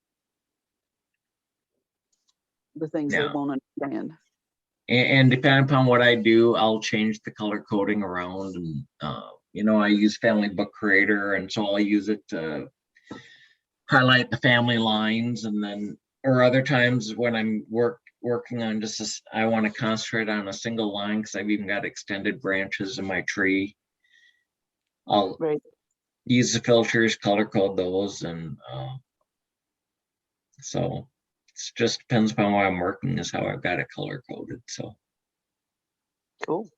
the things they won't understand. And depending upon what I do, I'll change the color coding around. And you know, I use Family Book Creator, and so I'll use it to highlight the family lines. And then, or other times when I'm working on just I want to concentrate on a single line because I've even got extended branches in my tree. I'll use the filters, color code those, and so it just depends upon what I'm working is how I've got it color coded. So cool.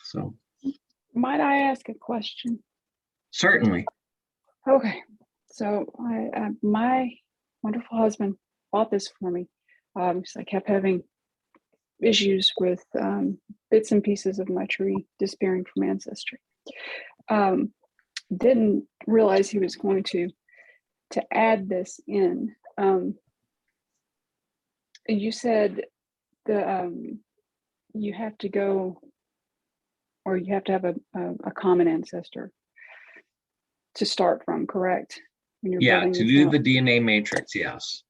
So might I ask a question? Certainly. Okay, so my wonderful husband bought this for me because I kept having issues with bits and pieces of my tree disappearing from Ancestry. Didn't realize he was going to add this in. You said the you have to go, or you have to have a common ancestor to start from, correct? When you're Yeah, building to this do out? the DNA matrix, yes.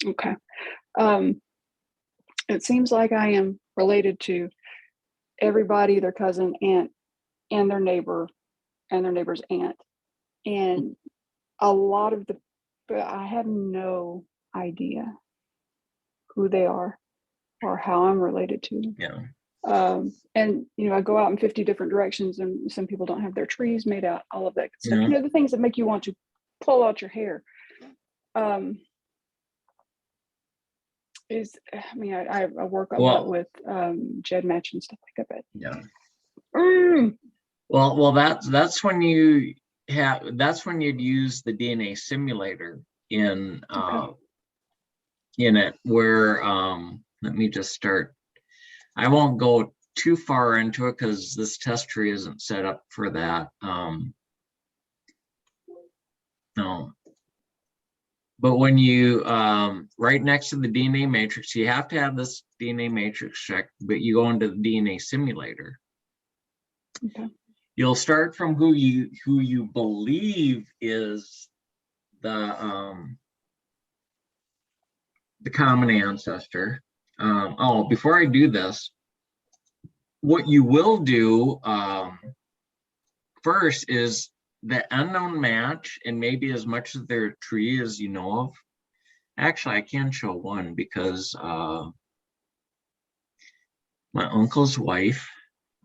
Okay. It seems like I am related to everybody, their cousin, aunt, and their neighbor, and their neighbor's aunt. And a lot of but I have no idea who they are or how I'm related to them. Yeah. And you know, I go out in 50 different directions, and some people don't have their trees made out, all of that good stuff. Yeah. You know, the things that make you want to pull out your hair. I mean, I work a lot with Jed Match and stuff like that. Yeah. Well, that's when you that's when you'd use the DNA simulator in it, where let me just start. I won't go too far into it because this test tree isn't set up for that. No. But when you right next to the DNA matrix, you have to have this DNA matrix checked, but you go into the DNA simulator. Okay. You'll start from who you believe is the common ancestor. Oh, before I do this, what you will do first is the unknown match, and maybe as much of their tree as you know of. Actually, I can show one because my uncle's wife,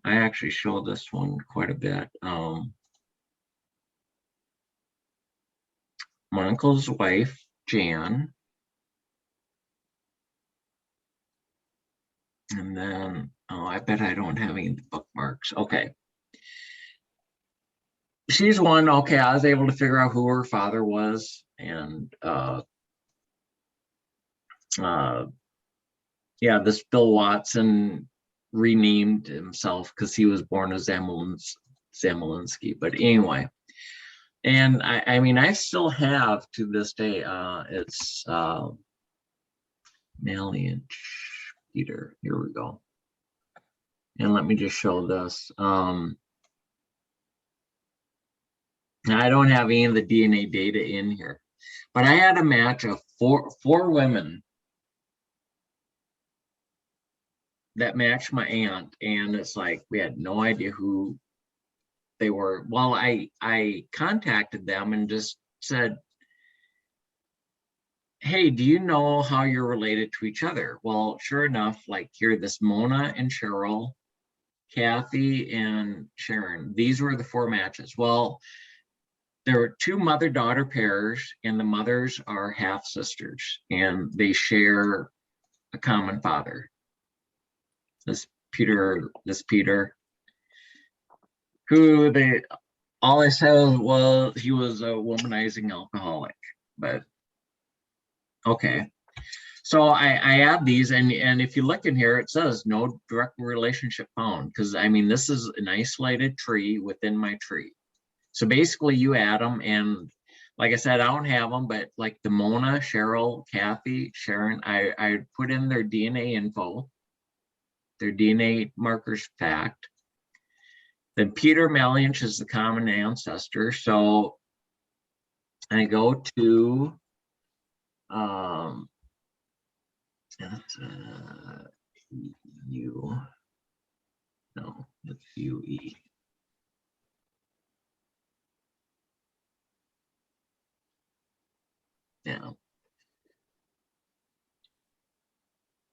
I actually show this one quite a bit. My uncle's wife, Jan. And then, oh, I bet I don't have any bookmarks. Okay. She's one. Okay, I was able to figure out who her father was. And yeah, this Bill Watson renamed himself because he was born as Zamolinsky. But anyway, and I mean, I still have to this day, it's Malian Peter. Here we go. And let me just show this. I don't have any of the DNA data in here, but I had a match of four women that matched my aunt, and it's like we had no idea who they were. Well, I contacted them and just said, hey, do you know how you're related to each other? Well, sure enough, like here, this Mona and Cheryl, Kathy and Sharon, these were the 4 matches. Well, there were 2 mother-daughter pairs, and the mothers are half sisters, and they share a common father. This Peter, who all I said was he was a womanizing alcoholic, but okay. So I add these, and if you look in here, it says no direct relationship found, because I mean, this is an isolated tree within my tree. So basically you add them, and like I said, I don't have them, but like the Mona, Cheryl, Kathy, Sharon, I put in their DNA info, their DNA markers fact. Then Peter Malianch is the common ancestor. So I go to, that's U, no, that's UE. Yeah.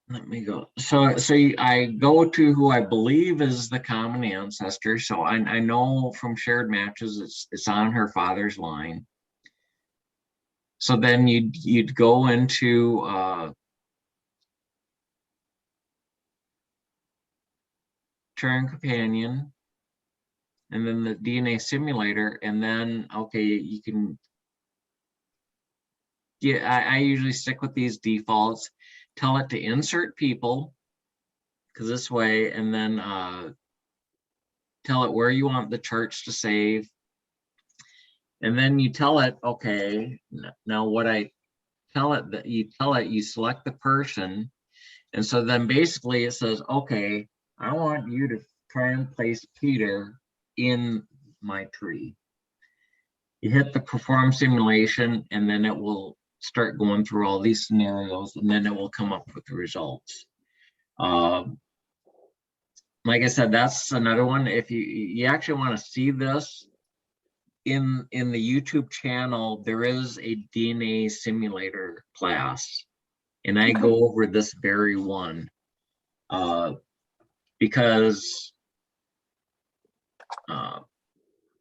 Let me go. So I go to who I believe is the common ancestor. So I know from shared matches it's on her father's line. So then you'd go into Turn Companion, and then the DNA simulator, and then okay, you can. Yeah, I usually stick with these defaults. Tell it to insert people, because this way, and then tell it where you want the charts to save. And then you tell it, okay, now what I tell it, that you tell it, you select the person. And so then basically it says, okay, I want you to try and place Peter in my tree. You hit the perform simulation, and then it will start going through all these scenarios, and then it will come up with the results. Like I said, that's another one. If you actually want to see this in the YouTube channel, there is a DNA simulator class, and I go over this very one because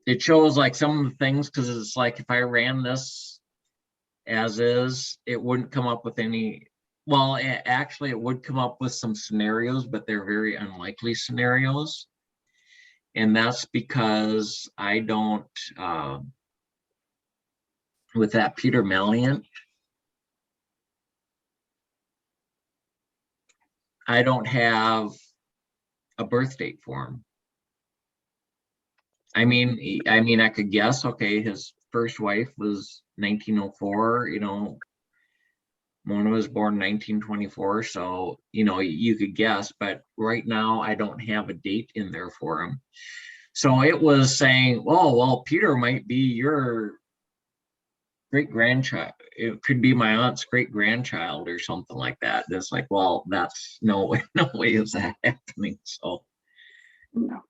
it shows like some of the things, because it's like if I ran this as is, it wouldn't come up with any. Well, actually, it would come up with some scenarios, but they're very unlikely scenarios. And that's because I don't, with that Peter Malian, I don't have a birth date for him. I mean, I could guess, okay, his first wife was 1904, you know, Mona was born 1924, so you could guess, but right now I don't have a date in there for him. So it was saying, oh well, Peter might be your great grandchild. It could be my aunt's great grandchild or something like that. And it's like, well, that's no way is that happening. So No.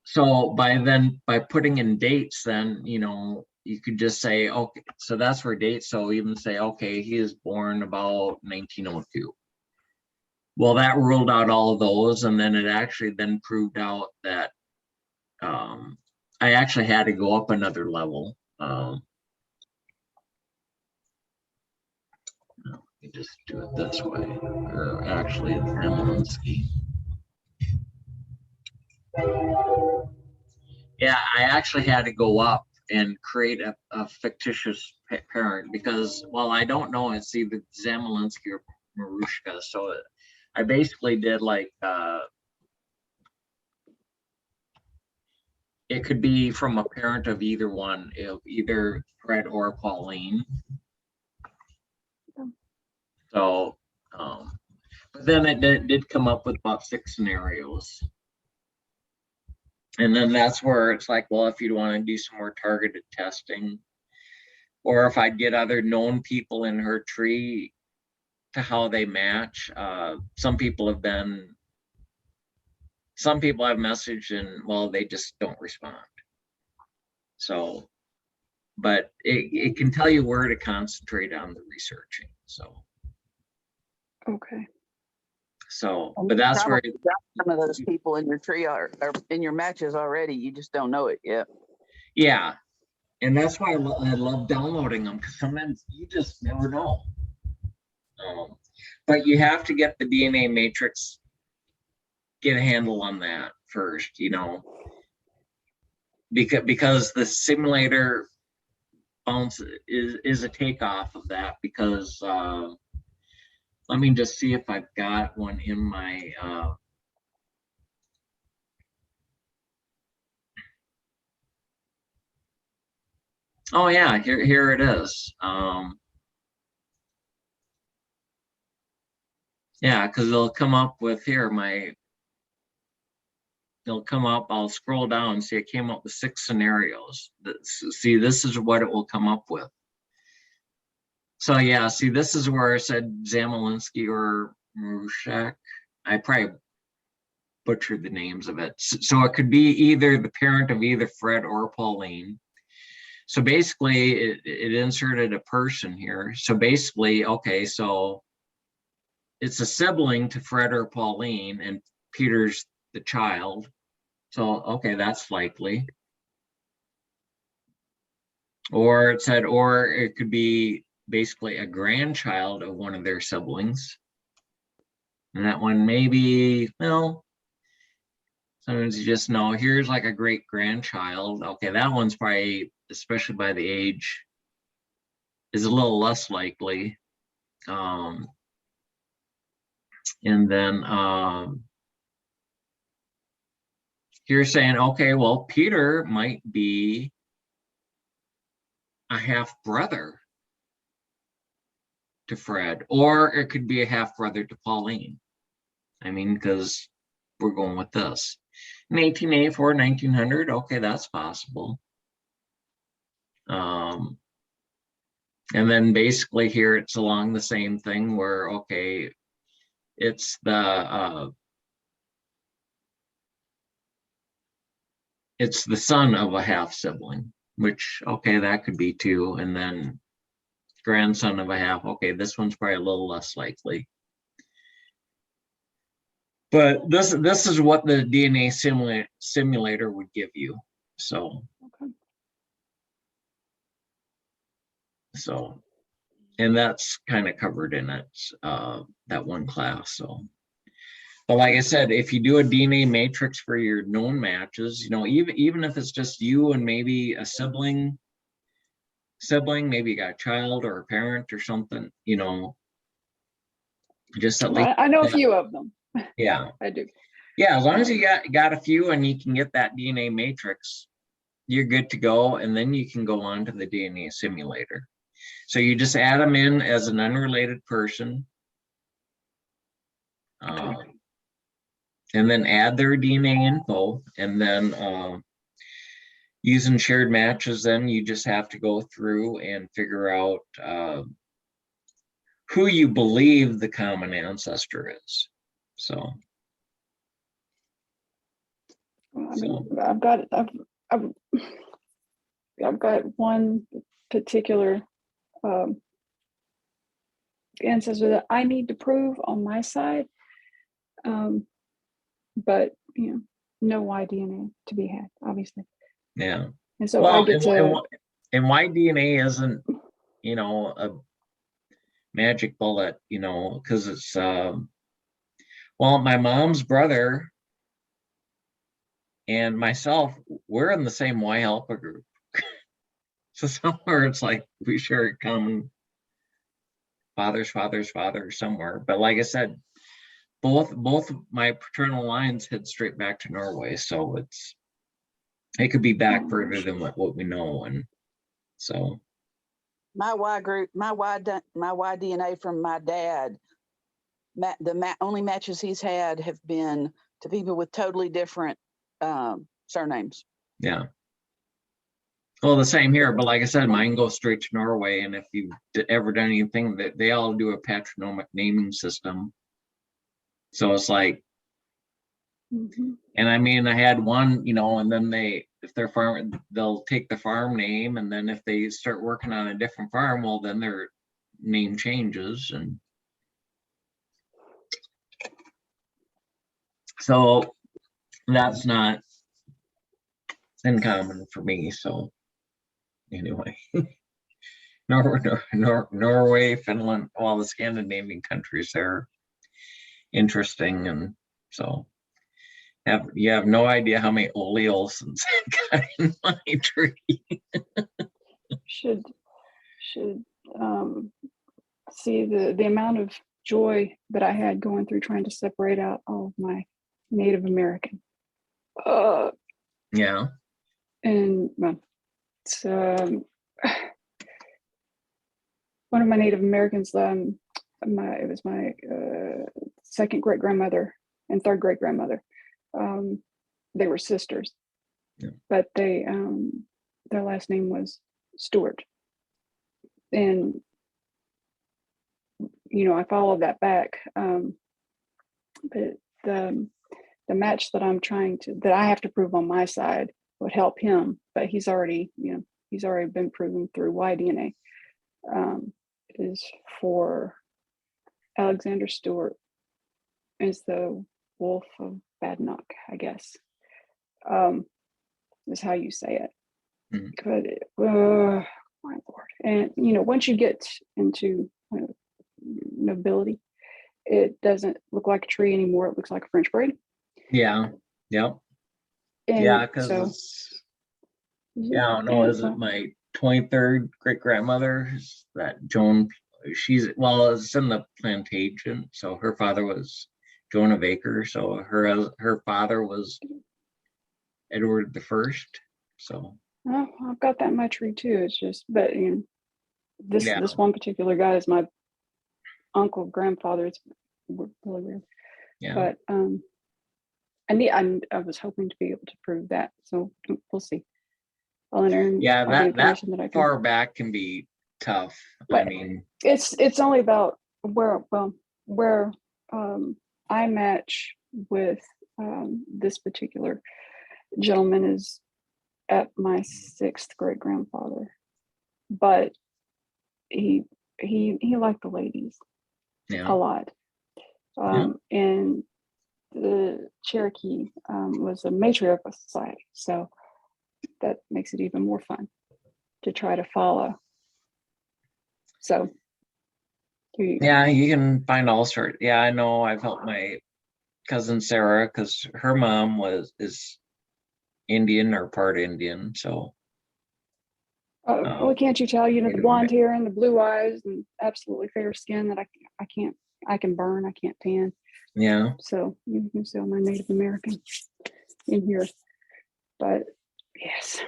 So by putting in dates, then you could just say, okay, so that's for dates. So even say, okay, he is born about 1902. Well, that ruled out all of those, and then it actually then proved out that I actually had to go up another level. Let me just do it this way, or actually it's Zemelinsky. Yeah, I actually had to go up and create a fictitious parent because, well, I don't know, it's either Zemelinsky or Marushka. So I basically did like, it could be from a parent of either one, either Fred or Pauline. So, but then it did come up with about 6 scenarios. And then that's where it's like, well, if you want to do some more targeted testing, or if I get other known people in her tree to how they match. Some people have messaged and, well, they just don't respond. So, but it can tell you where to concentrate on the researching. So, Okay. but that's where Probably got some of those people in your tree or in your matches already. You just don't know it yet. yeah. And that's why I love downloading them, because sometimes you just never know. But you have to get the DNA matrix, get a handle on that first, because the simulator bounce is a takeoff of that, because let me just see if I've got one in my oh yeah, here it is. Yeah, because it'll come up with it'll come up, I'll scroll down and see it came up with 6 scenarios. See, this is what it will come up with. So yeah, see, this is where I said Zamolinsky or Rushak. I probably butchered the names of it. So it could be either the parent of either Fred or Pauline. So basically it inserted a person here. So basically, okay, so it's a sibling to Fred or Pauline, and Peter's the child. So, okay, that's likely. Or it said, or it could be basically a grandchild of one of their siblings. And that one maybe, well, sometimes you just know, here's like a great grandchild. Okay, that one's probably, especially by the age, is a little less likely. And then you're saying, okay, well, Peter might be a half brother to Fred, or it could be a half brother to Pauline. I mean, because we're going with this. In 1884, 1900, okay, that's possible. And then basically here it's along the same thing where, okay, it's the son of a half sibling, which, okay, that could be 2. And then grandson of a half, okay, this one's probably a little less likely. But this is what the DNA simulator would give you. So, Okay. so, and that's kind of covered in it, that one class. So, but like I said, if you do a DNA matrix for your known matches, even if it's just you and maybe a sibling, maybe you got a child or a parent or something, just at least. I know a few of them. Yeah. I do. Yeah, as long as you got a few and you can get that DNA matrix, you're good to go. And then you can go on to the DNA simulator. So you just add them in as an unrelated person. Okay. And then add their DNA info. And then using shared matches, then you just have to go through and figure out who you believe the common ancestor is. So. Well, I mean, I've got one particular ancestor that I need to prove on my side, but no Y DNA to be had, obviously. Yeah. And so well, I get and Y DNA isn't, a magic bullet, because it's well, my mom's brother and myself, we're in the same Y Alpha group. So somewhere it's like we share a common father somewhere. But like I said, both my paternal lines head straight back to Norway. So it could be back further than what we know. And so My Y group, my Y DNA from my dad, only matches he's had have been to people with totally different surnames. yeah. Well, the same here, but like I said, mine goes straight to Norway, and if you've ever done anything, that they all do a patronymic naming system. So it's like, Mhm. and I mean, I had one, and then if they're farm, they'll take the farm name, and then if they start working on a different farm, well, then their name changes, and so that's not uncommon for me. So anyway, Norway, Finland, all the Scandinavian countries, they're interesting, and so you have no idea how many Ole Olsons I got in my tree. Should see the amount of joy that I had going through trying to separate out all of my Native American. Yeah. And well, it's one of my Native Americans. It was my second great grandmother and third great grandmother. They were sisters, Yeah. but they their last name was Stewart, and I followed that back. But the match that I have to prove on my side would help him, but he's already been proven through Y-DNA, is for Alexander Stewart is the Wolf of Badenoch, I guess, is how you say it. Mhm. But my lord, and once you get into nobility, it doesn't look like a tree anymore. It looks like a French braid. Yeah. Yep. And Yeah, because so, I don't know, is it my 23rd great grandmother? That Joan? It's in the plantation. So her father was Joan of Acre. So her father was Edward the First. So well, I've got that in my tree too. It's just, but this yeah, one particular guy is my uncle, grandfather. It's really weird, yeah, but I was hoping to be able to prove that. So we'll see. I'll enter yeah. all the That information that I can. far back can be tough. I But mean, it's only about where I match with this particular gentleman is at my sixth great grandfather, but he liked the ladies a yeah, lot, yeah, and the Cherokee was a matriarchal society, so that makes it even more fun to try to follow. So here you go. yeah. You can find all sorts. Yeah, I know. I've helped my cousin Sarah because her mom is Indian or part Indian. So Well, can't you tell? The Native blonde hair and the blue eyes and absolutely fair skin that I can't. I can burn. I can't tan. yeah, So you can sell my Native American in here. But yes,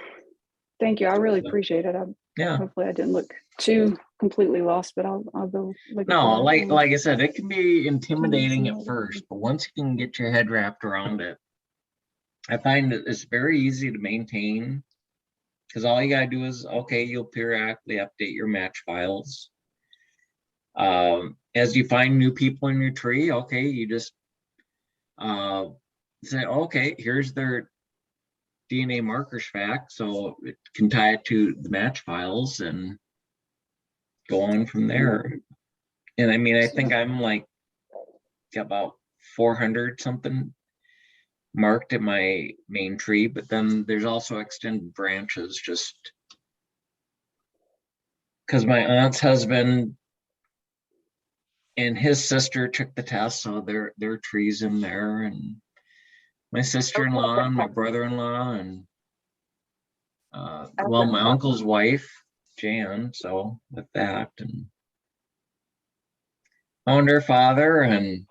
thank you. I really appreciate it. yeah. Hopefully I didn't look too completely lost, but I'll go look at No, that. like I said, it can be see intimidating at what first, but once you can get your head wrapped around it, I find that it's very easy to maintain because all you gotta do is, okay, you'll periodically update your match files. As you find new people in your tree, okay, you just say, okay, here's their DNA markers fact, so it can tie it to the match files and go on from there. And I mean, I think I'm like about 400 something marked at my main tree, but then there's also extended branches just because my aunt's husband and his sister took the test, so their trees in there, and my sister-in-law and my brother-in-law, and well, my uncle's wife, Jan. So with that, and found her father, and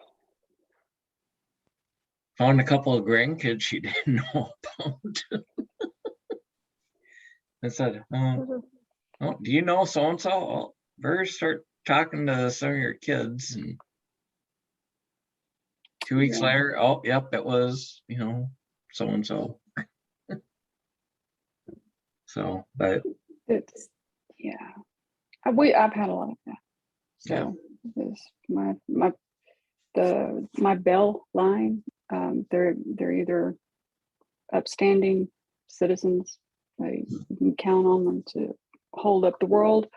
found a couple of grandkids she didn't know about. I said, oh, do you know so and so? Well, better start talking to some of your kids. And 2 weeks later, oh, yep, it was, so and so. So, but It's, yeah. I've had a lot of that. Yeah. So this, my Bell line, they're either upstanding citizens, you can count on them to hold up the world,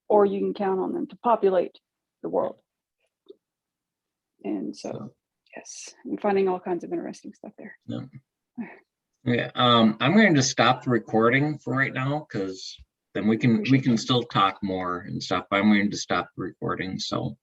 or you can count on them to populate the world. And so, yes, I'm finding all kinds of interesting stuff there. yeah, I'm going to stop the recording for right now, because then we can Appreciate still talk more and stuff. I'm going to stop the recording. So